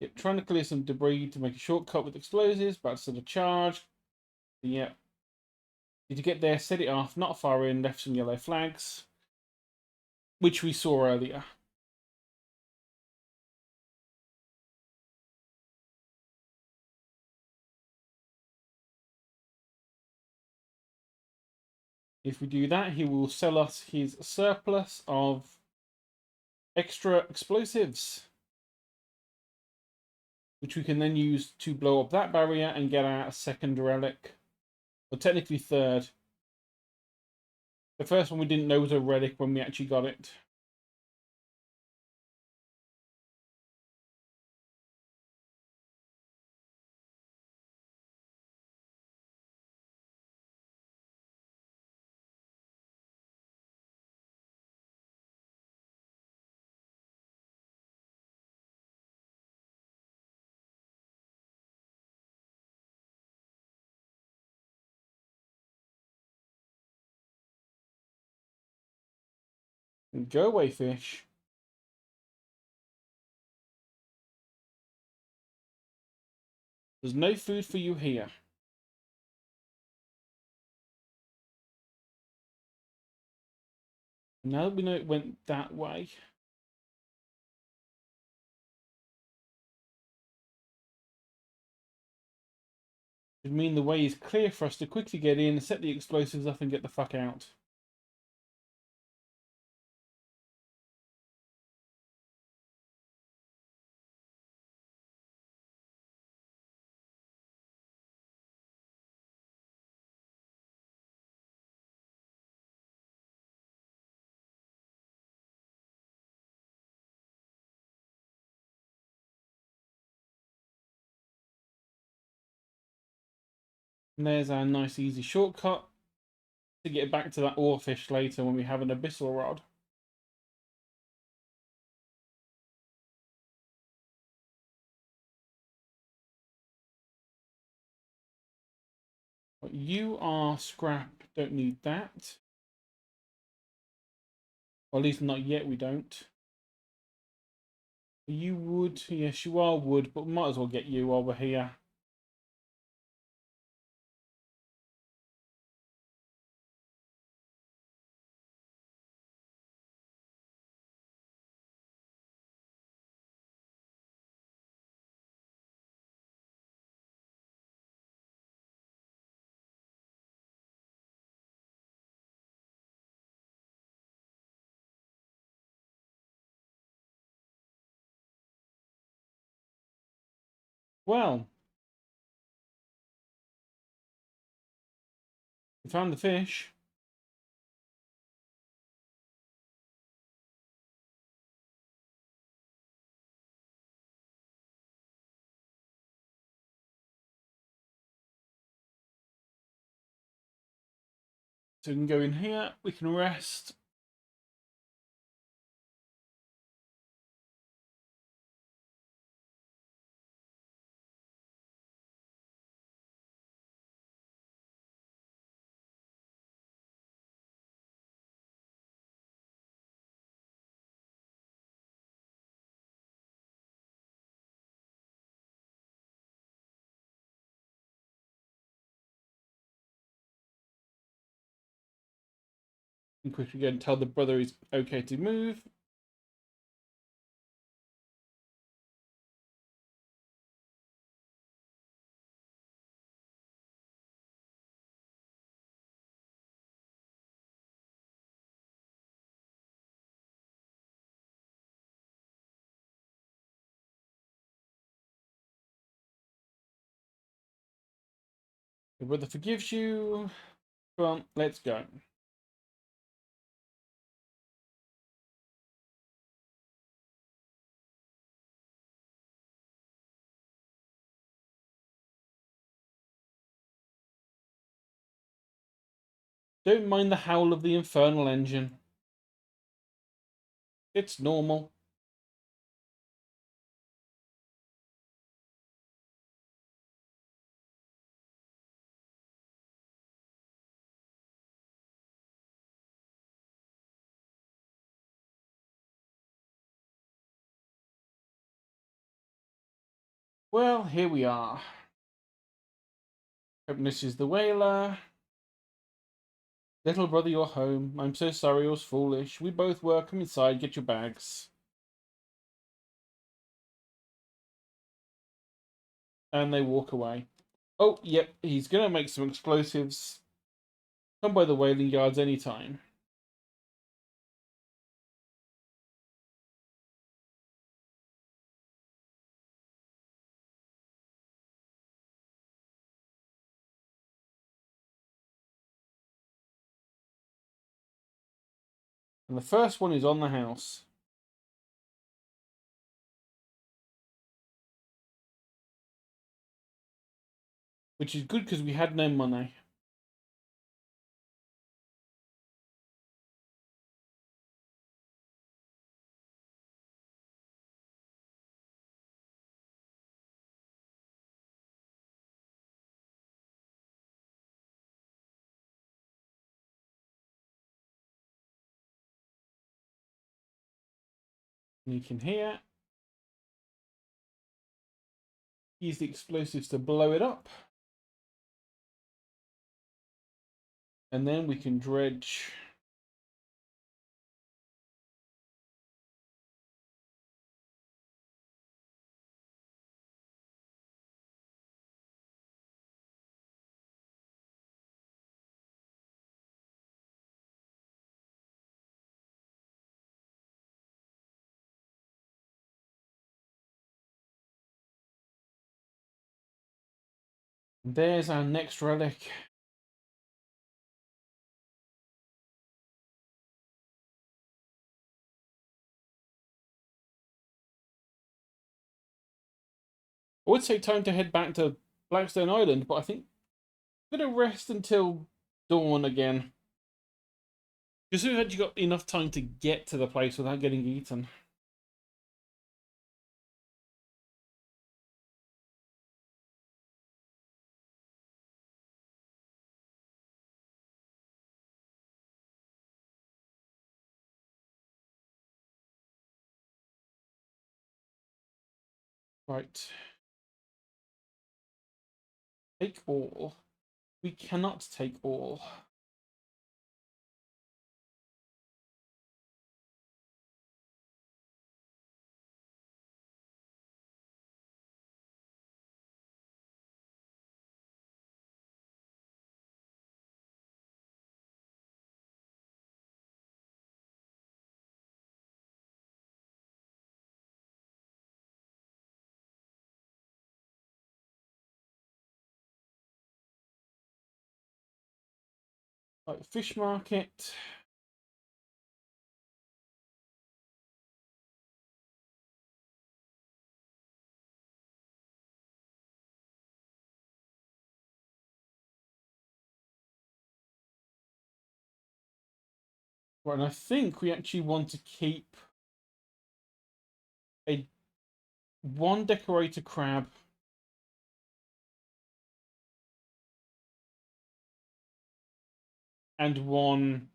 Yep, trying to clear some debris to make a shortcut with explosives, about to set a charge. Yep. Did you get there? Set it off, not far in, left some yellow flags, which we saw earlier. If we do that, he will sell us his surplus of extra explosives, which we can then use to blow up that barrier and get our second relic. Well, technically third. The first one we didn't know was a relic when we actually got it. Go away, fish. There's no food for you here. Now that we know it went that way, it would mean the way is clear for us to quickly get in, set the explosives up, and get the fuck out. And there's our nice easy shortcut to get back to that oarfish later when we have an abyssal rod. But you are scrap, don't need that. Or at least not yet, we don't. You would, yes, you are wood, but we might as well get you over here. Well, we found the fish. So we can go in here, we can rest. And quickly go and tell the brother he's okay to move. The brother forgives you. Come on, let's go. Don't mind the howl of the infernal engine. It's normal. Well, here we are. Hope this is the whaler. Little brother, you're home. I'm so sorry I was foolish. We both were. Come inside, get your bags. And they walk away. Oh, yep, he's going to make some explosives. Come by the whaling yards anytime. And the first one is on the house. Which is good because we had no money. And you can hear. Use the explosives to blow it up. And then we can dredge. There's our next relic. I would say time to head back to Blackstone Island, but I think I'm going to rest until dawn again. Because we've actually got enough time to get to the place without getting eaten. Right. Take all. We cannot take all. Right, fish market. Right, and I think we actually want to keep one decorator crab and one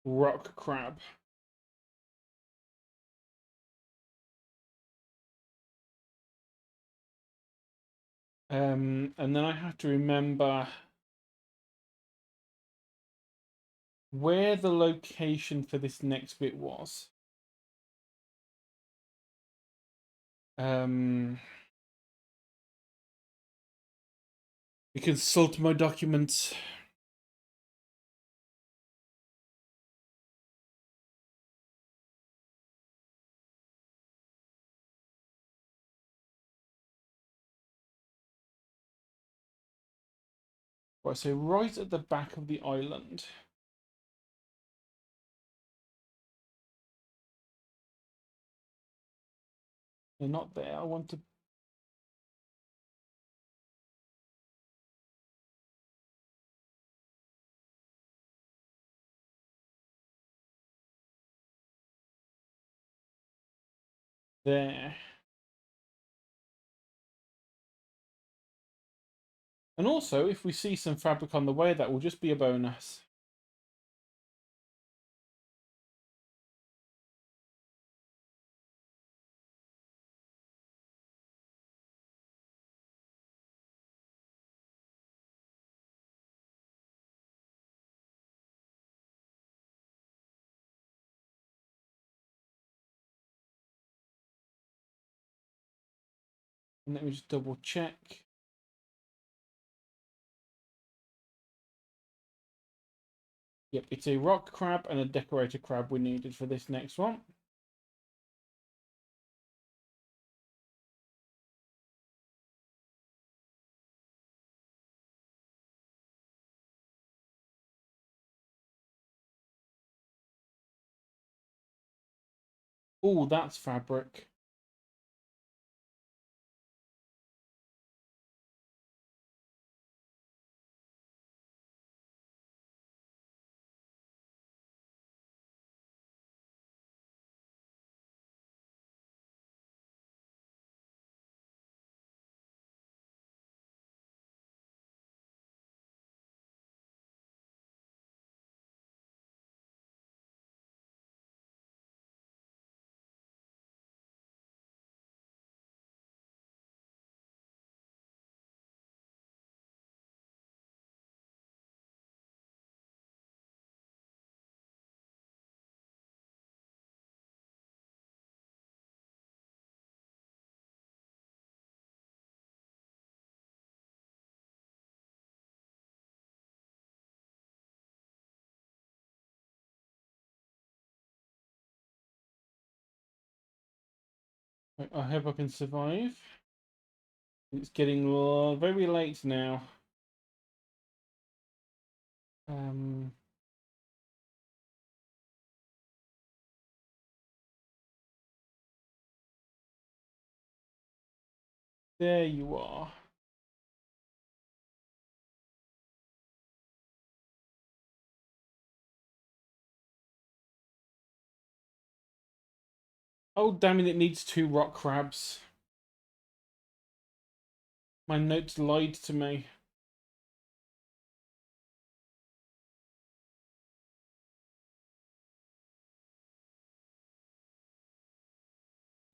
rock crab. And then I have to remember where the location for this next bit was. You consult my documents. Right, so right at the back of the island. They're not there. I want to. There. And also, if we see some fabric on the way, that will just be a bonus. And let me just double check. Yep, it's a rock crab and a decorator crab we needed for this next one. Oh, that's fabric. I hope I can survive. It's getting very late now. There you are. Oh, damn it, it needs 2 rock crabs. My notes lied to me.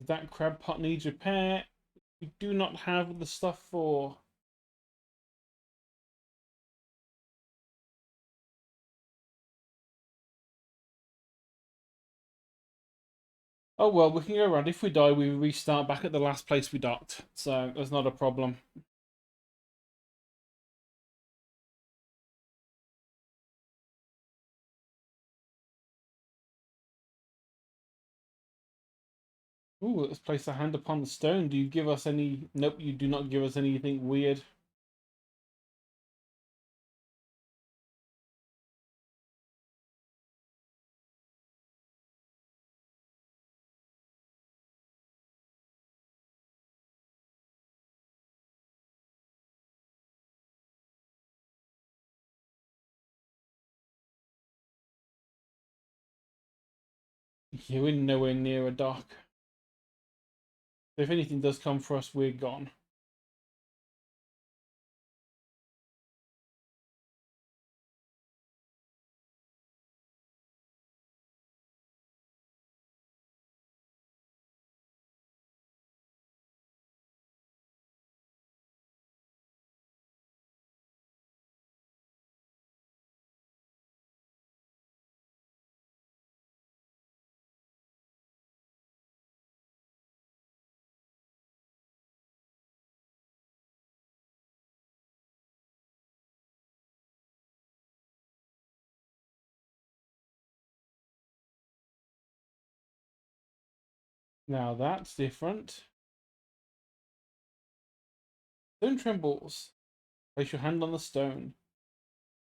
That crab pot needs repair. We do not have the stuff for. Oh well, we can go around. If we die, we restart back at the last place we docked. So that's not a problem. Ooh, let's place a hand upon the stone. Do you give us any... Nope, you do not give us anything weird. We're nowhere near a dock. So if anything does come for us, we're gone. Now that's different. Stone trembles. Place your hand on the stone.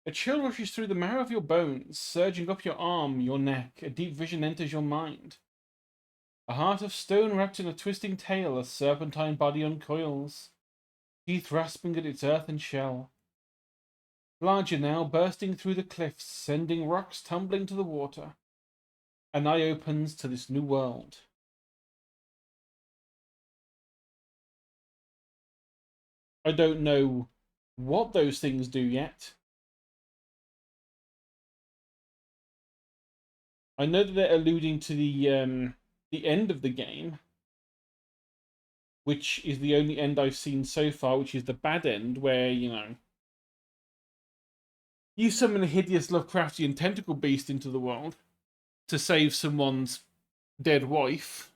A chill rushes through the marrow of your bones, surging up your arm, your neck. A deep vision enters your mind. A heart of stone wrapped in a twisting tail, a serpentine body uncoils, teeth rasping at its earthen shell. Larger now, bursting through the cliffs, sending rocks tumbling to the water. An eye opens to this new world. I don't know what those things do yet. I know that they're alluding to the end of the game, which is the only end I've seen so far, which is the bad end, where, you know, you summon a hideous Lovecraftian tentacle beast into the world to save someone's dead wife.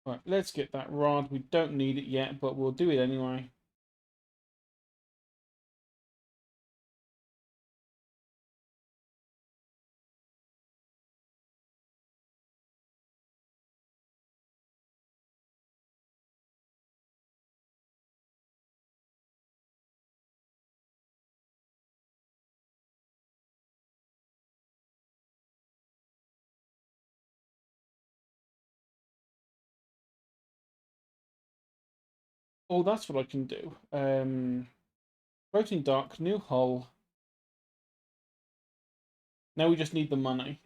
Right, let's get that rod. We don't need it yet, but we'll do it anyway. Oh, that's what I can do. Floating dock, new hull. Now we just need the money.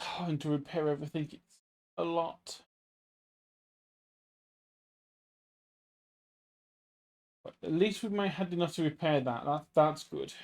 Oh, and to repair everything, it's a lot. But at least we may have had enough to repair that. That's good.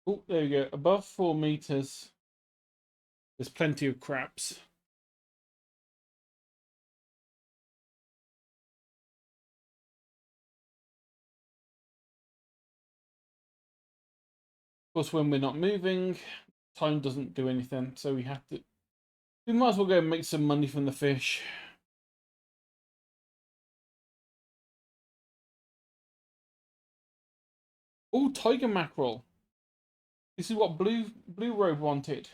Oh, there we go. Above 4 meters, there's plenty of crabs. Of course, when we're not moving, time doesn't do anything, so we have to. We might as well go and make some money from the fish. Oh, tiger mackerel. This is what Blue Robe wanted.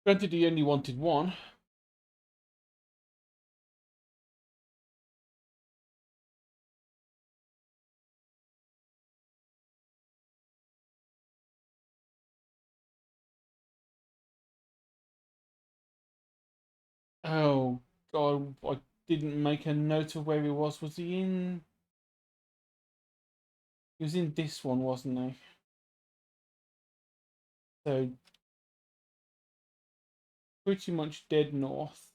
Granted, he only wanted one. Oh God, I didn't make a note of where he was. Was he in? He was in this one, wasn't he? So pretty much dead north.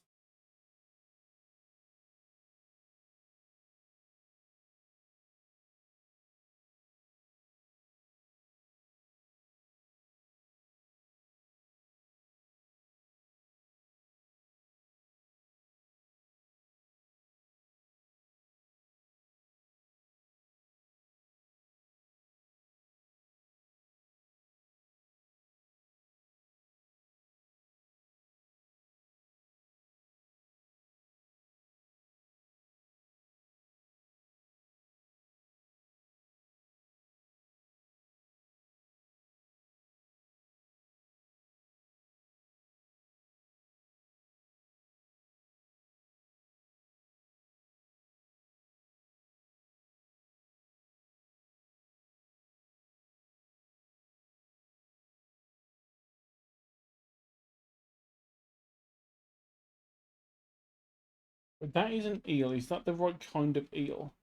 But that is an eel. Is that the right kind of eel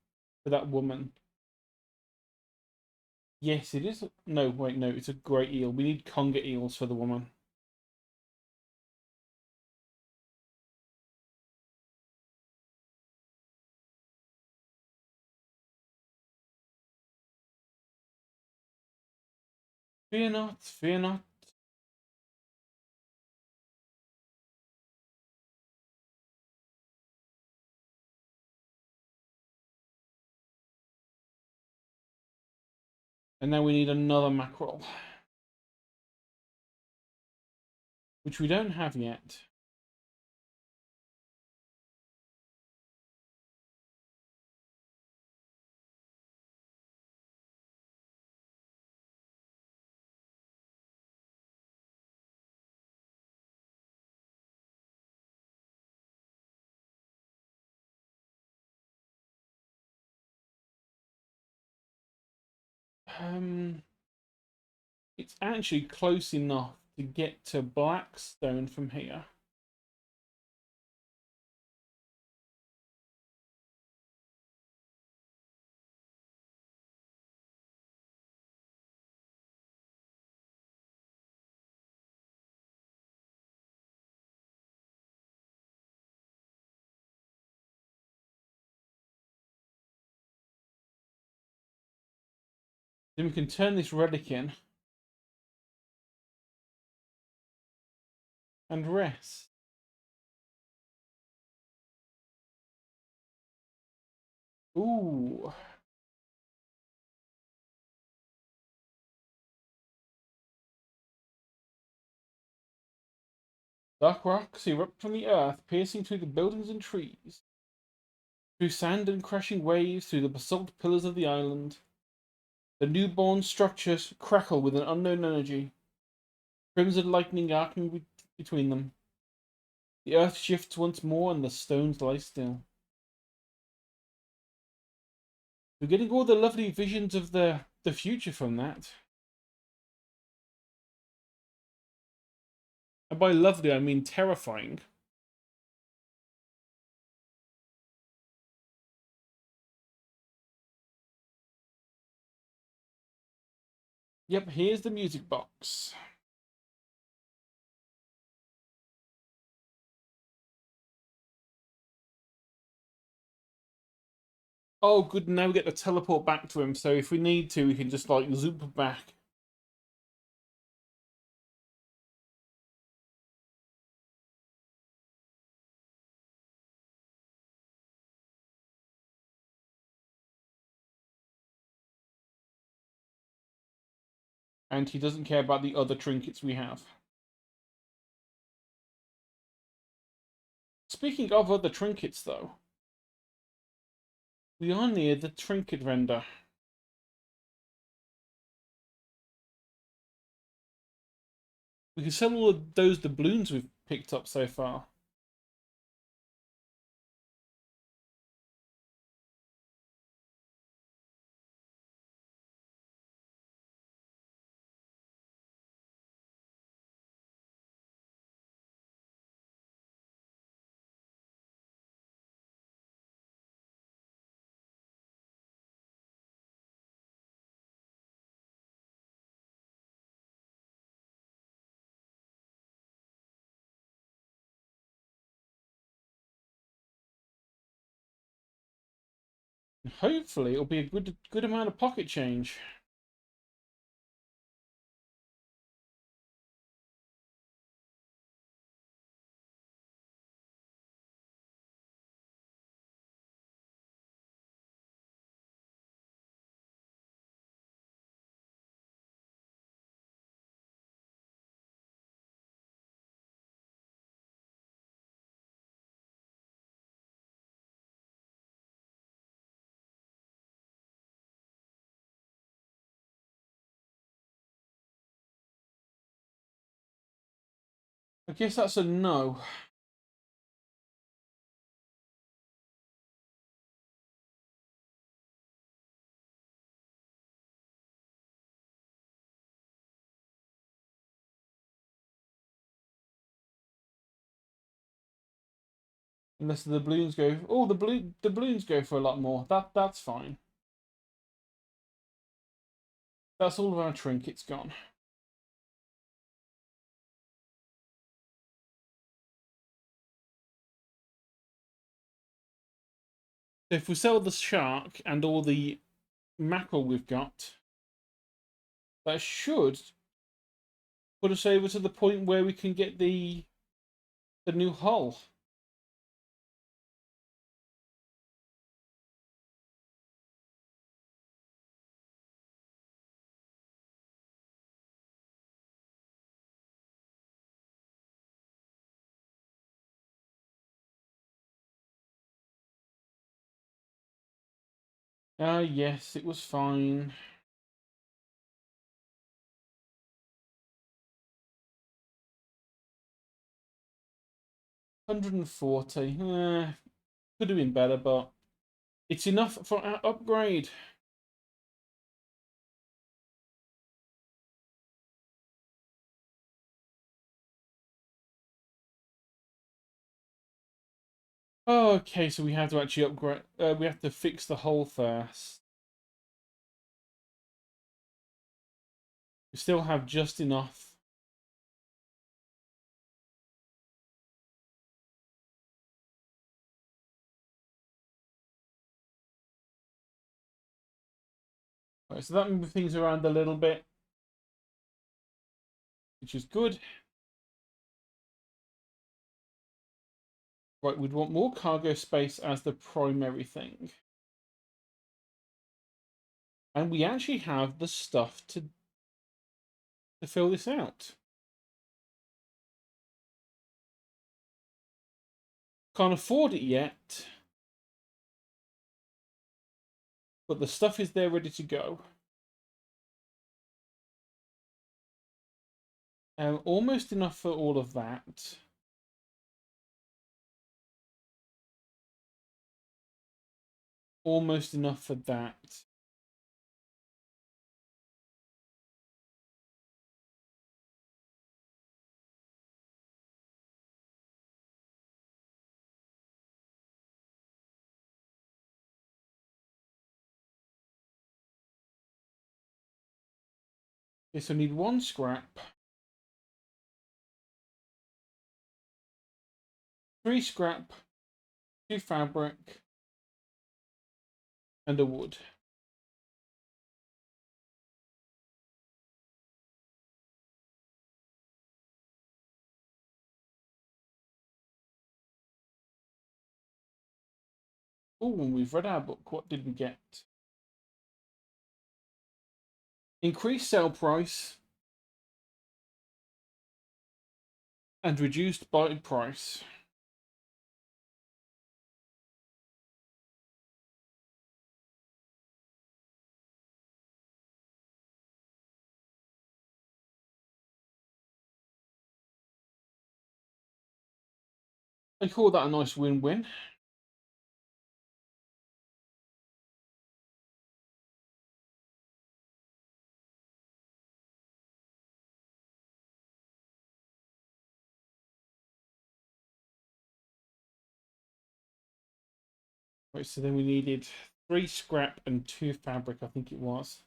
for that woman? Yes, it is. No, wait, no, it's a grey eel. We need conger eels for the woman. Fear not, fear not. And now we need another mackerel, which we don't have yet. Um, it's actually close enough to get to Blackstone from here. Then we can turn this relic in and rest. Ooh. Dark rocks erupt from the earth, piercing through the buildings and trees, through sand and crashing waves, through the basalt pillars of the island. The newborn structures crackle with an unknown energy, crimson lightning arcing between them. The earth shifts once more, and the stones lie still. We're getting all the lovely visions of the future from that. And by lovely, I mean terrifying. Yep, here's the music box. Oh, good. Now we get to teleport back to him. So if we need to, we can just like zoop back. And he doesn't care about the other trinkets we have. Speaking of other trinkets, though, we are near the trinket vendor. We can sell all of those doubloons we've picked up so far. Hopefully, it'll be a good amount of pocket change. I guess that's a no. Unless the balloons go. Oh, the balloons go for a lot more. That's fine. That's all of our trinkets gone. So if we sell the shark and all the mackerel we've got, that should put us over to the point where we can get the new hull. Yes, it was fine. $140. Could have been better, but it's enough for our upgrade. Oh, okay, so we have to actually upgrade. We have to fix the hull first. We still have just enough. Right, so that moves things around a little bit, which is good. Right, we'd want more cargo space as the primary thing. And we actually have the stuff to fill this out. Can't afford it yet, but the stuff is there ready to go. Almost enough for all of that. Almost enough for that. Okay, so I need 1 scrap, 3 scrap, 2 fabric, and a wood. Oh, and we've read our book. What did we get? Increased sale price and reduced buy price. I call that a nice win-win. Right, so then we needed 3 scrap and 2 fabric, I think it was.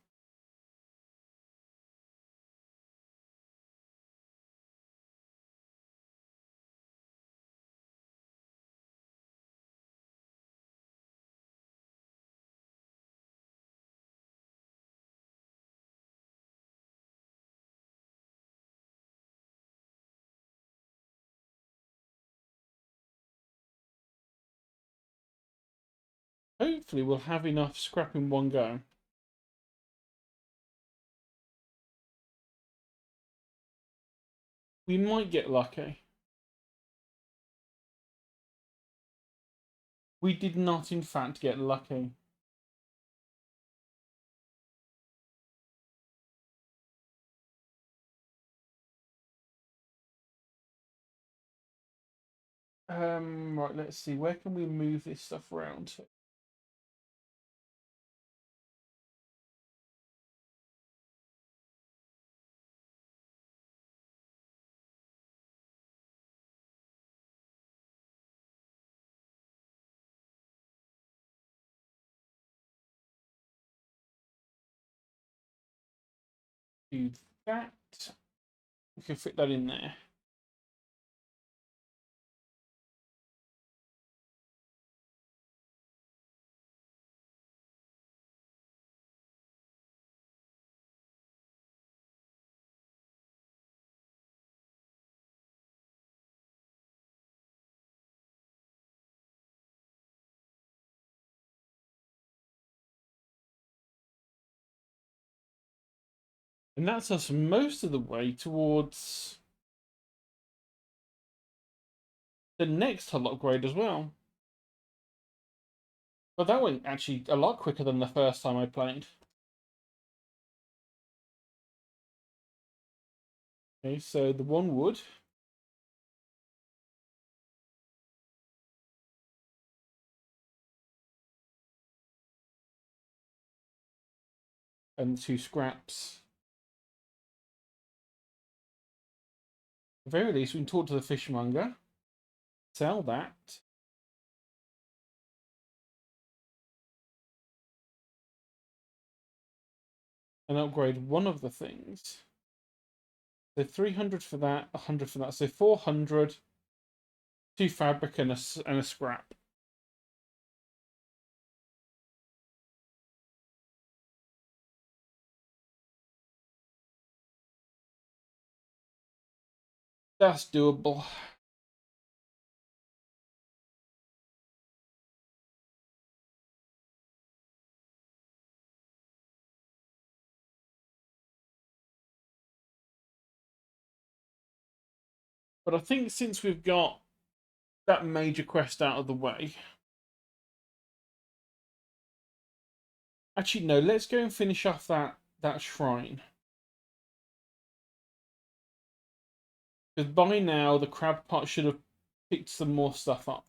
Hopefully we'll have enough scrap in one go. We might get lucky. We did not, in fact, get lucky. Right, let's see. Where can we move this stuff around to? do that. We can fit that in there. And that's us most of the way towards the next hull upgrade as well. But that went actually a lot quicker than the first time I played. Okay, so the 1 wood. And 2 scraps. At the very least, we can talk to the fishmonger. Sell that. And upgrade one of the things. So 300 for that, 100 for that. So 400, 2 fabric and a scrap. That's doable. But I think since we've got that major quest out of the way... Actually, no, let's go and finish off that shrine. Because by now, the crab pot should have picked some more stuff up.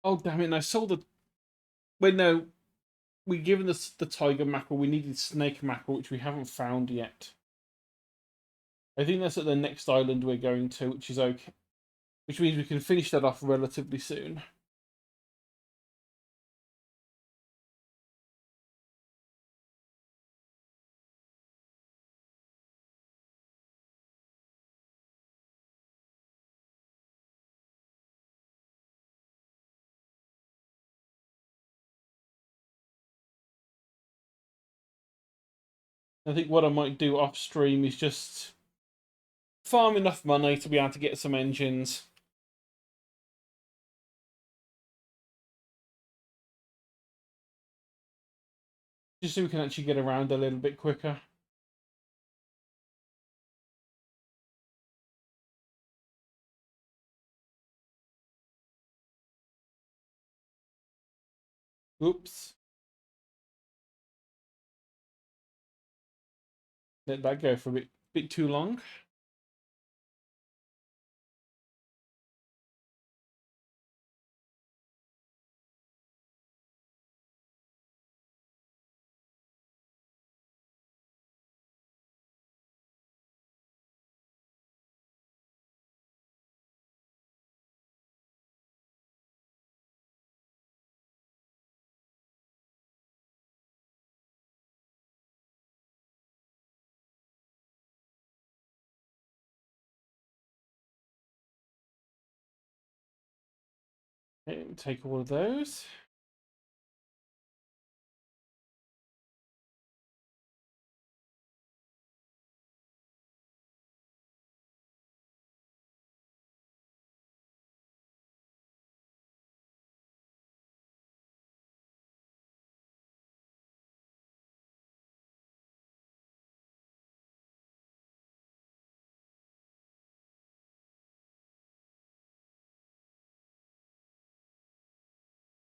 Oh, damn it, and I saw the... Wait, no. We're given the tiger mackerel. We needed snake mackerel, which we haven't found yet. I think that's at the next island we're going to, which is okay. Which means we can finish that off relatively soon. I think what I might do off stream is just farm enough money to be able to get some engines. Just so we can actually get around a little bit quicker. Oops. Let that go for a bit too long. Okay, take all of those.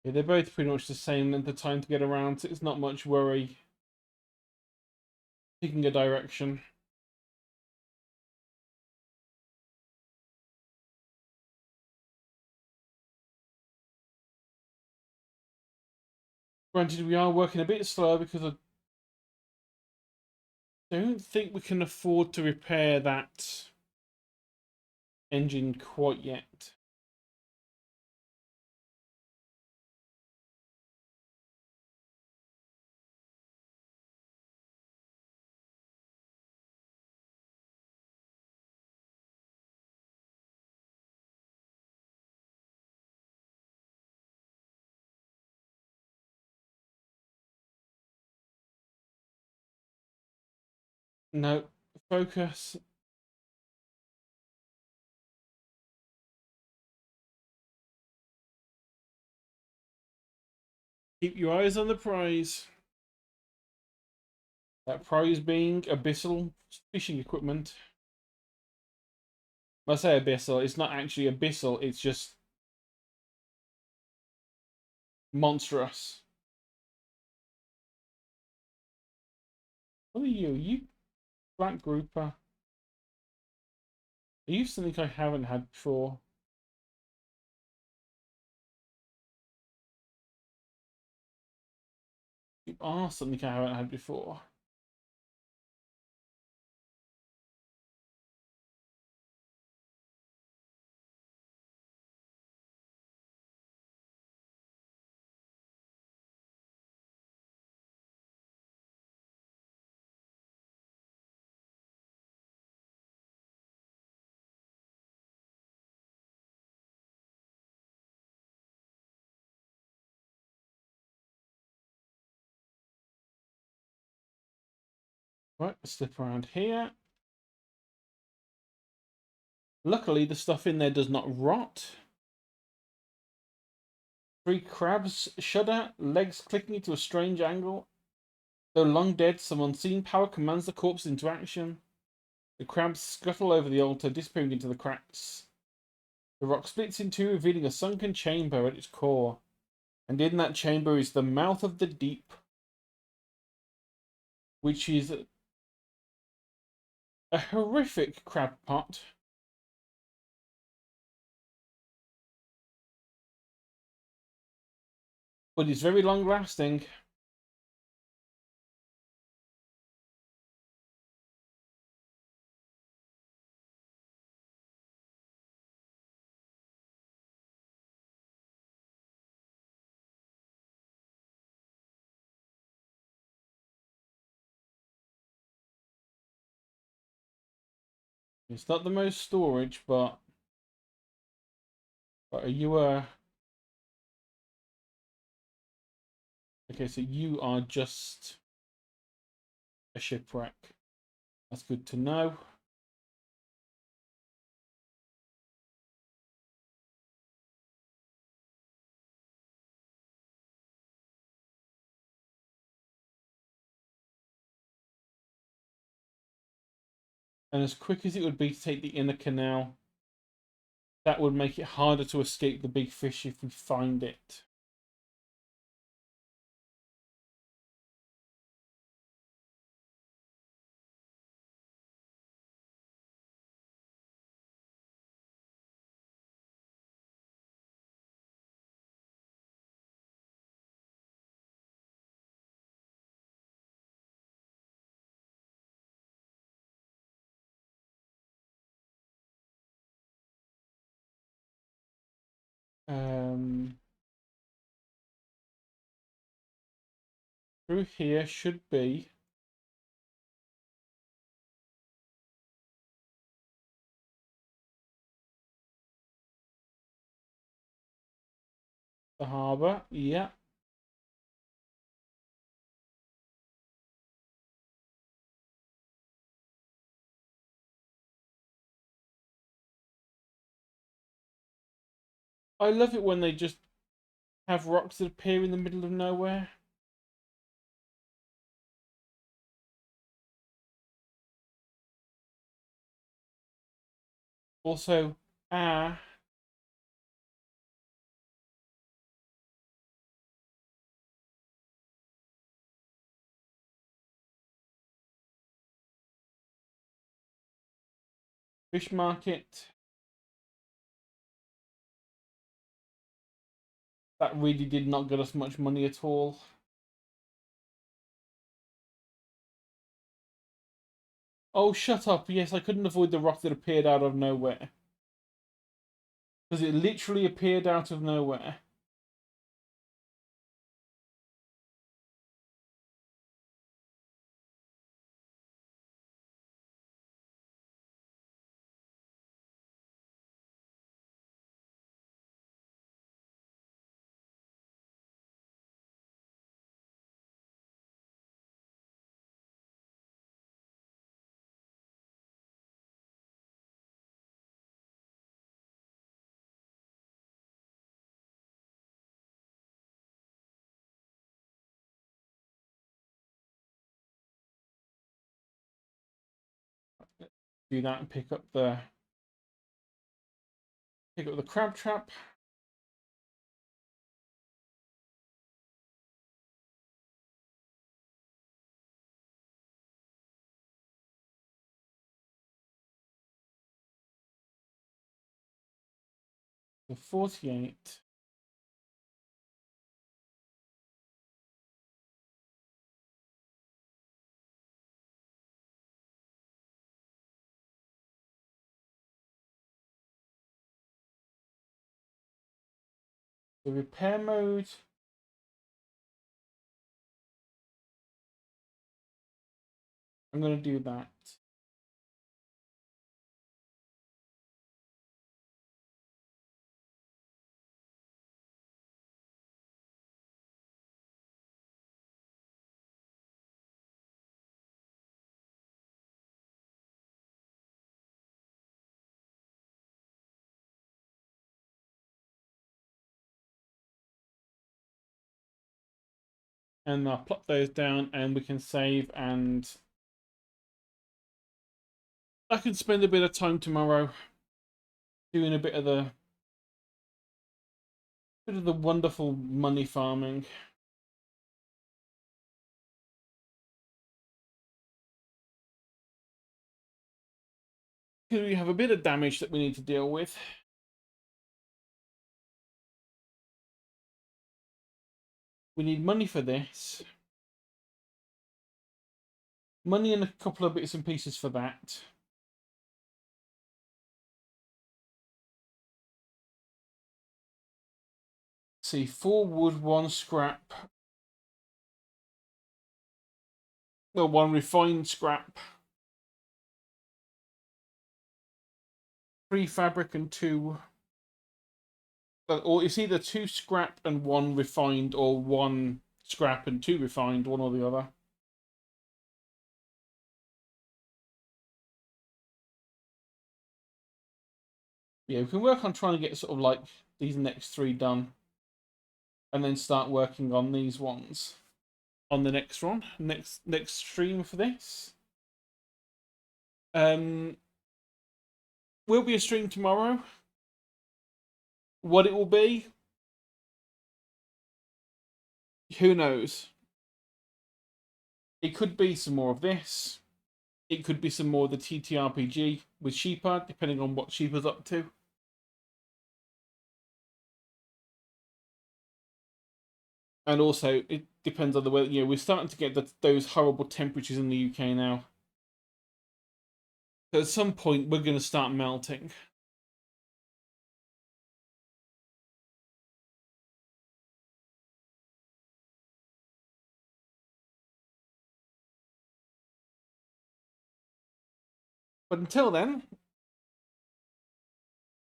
Yeah, they're both pretty much the same length of time to get around, so it's not much worry picking a direction. Granted, we are working a bit slower because I don't think we can afford to repair that engine quite yet. No, focus. Keep your eyes on the prize. That prize being abyssal fishing equipment. When I say abyssal, it's not actually abyssal, it's just monstrous. What are you? Are you black grouper? Are you something I haven't had before? You are something I haven't had before. Right, slip around here. Luckily, the stuff in there does not rot. 3 crabs shudder, legs clicking into a strange angle. Though long dead, some unseen power commands the corpse into action. The crabs scuttle over the altar, disappearing into the cracks. The rock splits in two, revealing a sunken chamber at its core. And in that chamber is the mouth of the deep, which is a horrific crab pot. But it's very long lasting. It's not the most storage, but are you okay, so you are just a shipwreck. That's good to know. And as quick as it would be to take the inner canal, that would make it harder to escape the big fish if we find it. Through here should be the harbour. Yeah. I love it when they just have rocks that appear in the middle of nowhere. Also, fish market. That really did not get us much money at all. Oh, shut up. Yes, I couldn't avoid the rock that appeared out of nowhere. Because it literally appeared out of nowhere. Do that and pick up the crab trap. The 48. The repair mode. I'm going to do that. And I'll plop those down and we can save, and I can spend a bit of time tomorrow doing a bit of the wonderful money farming. Because we have a bit of damage that we need to deal with. We need money for this. Money and a couple of bits and pieces for that. See, 4 wood, 1 scrap. Well, 1 refined scrap. 3 fabric and 2. Or it's either 2 scrap and 1 refined, or 1 scrap and 2 refined, one or the other. Yeah, we can work on trying to get sort of like these next 3 done. And then start working on these ones on the next one, next stream for this. Will be a stream tomorrow. What it will be, who knows? It could be some more of this. It could be some more of the TTRPG with Sheepa, depending on what Sheepa's up to. And also, it depends on the weather. You know, we're starting to get those horrible temperatures in the UK now. So at some point, we're going to start melting. But until then,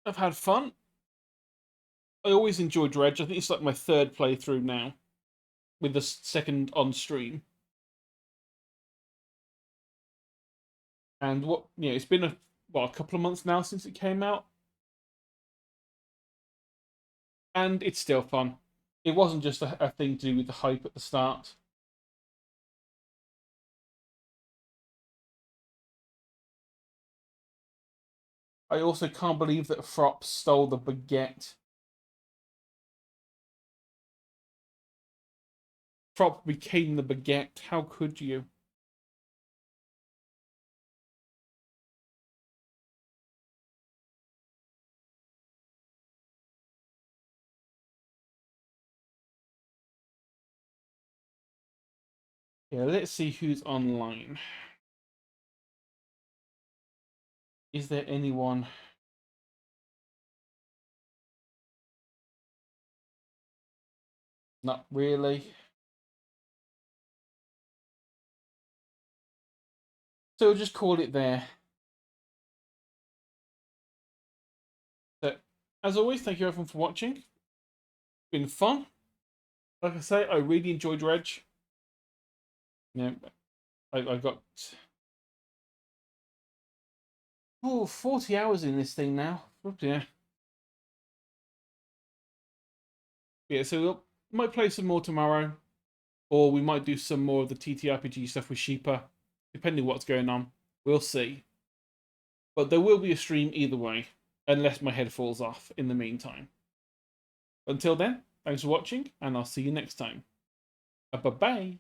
I've had fun. I always enjoy Dredge. I think it's like my 3rd playthrough now, with the 2nd on stream. And it's been a couple of months now since it came out, and it's still fun. It wasn't just a thing to do with the hype at the start. I also can't believe that Frop stole the baguette. Frop became the baguette. How could you? Yeah, let's see who's online. Is there anyone? Not really. So we'll just call it there. So, as always, thank you everyone for watching. It's been fun. Like I say, I really enjoyed Dredge. You know, I got 40 hours in this thing now. Oh dear. Yeah, so we might play some more tomorrow, or we might do some more of the TTRPG stuff with Sheepa, depending what's going on. We'll see. But there will be a stream either way, unless my head falls off in the meantime. Until then, thanks for watching, and I'll see you next time. Bye-bye.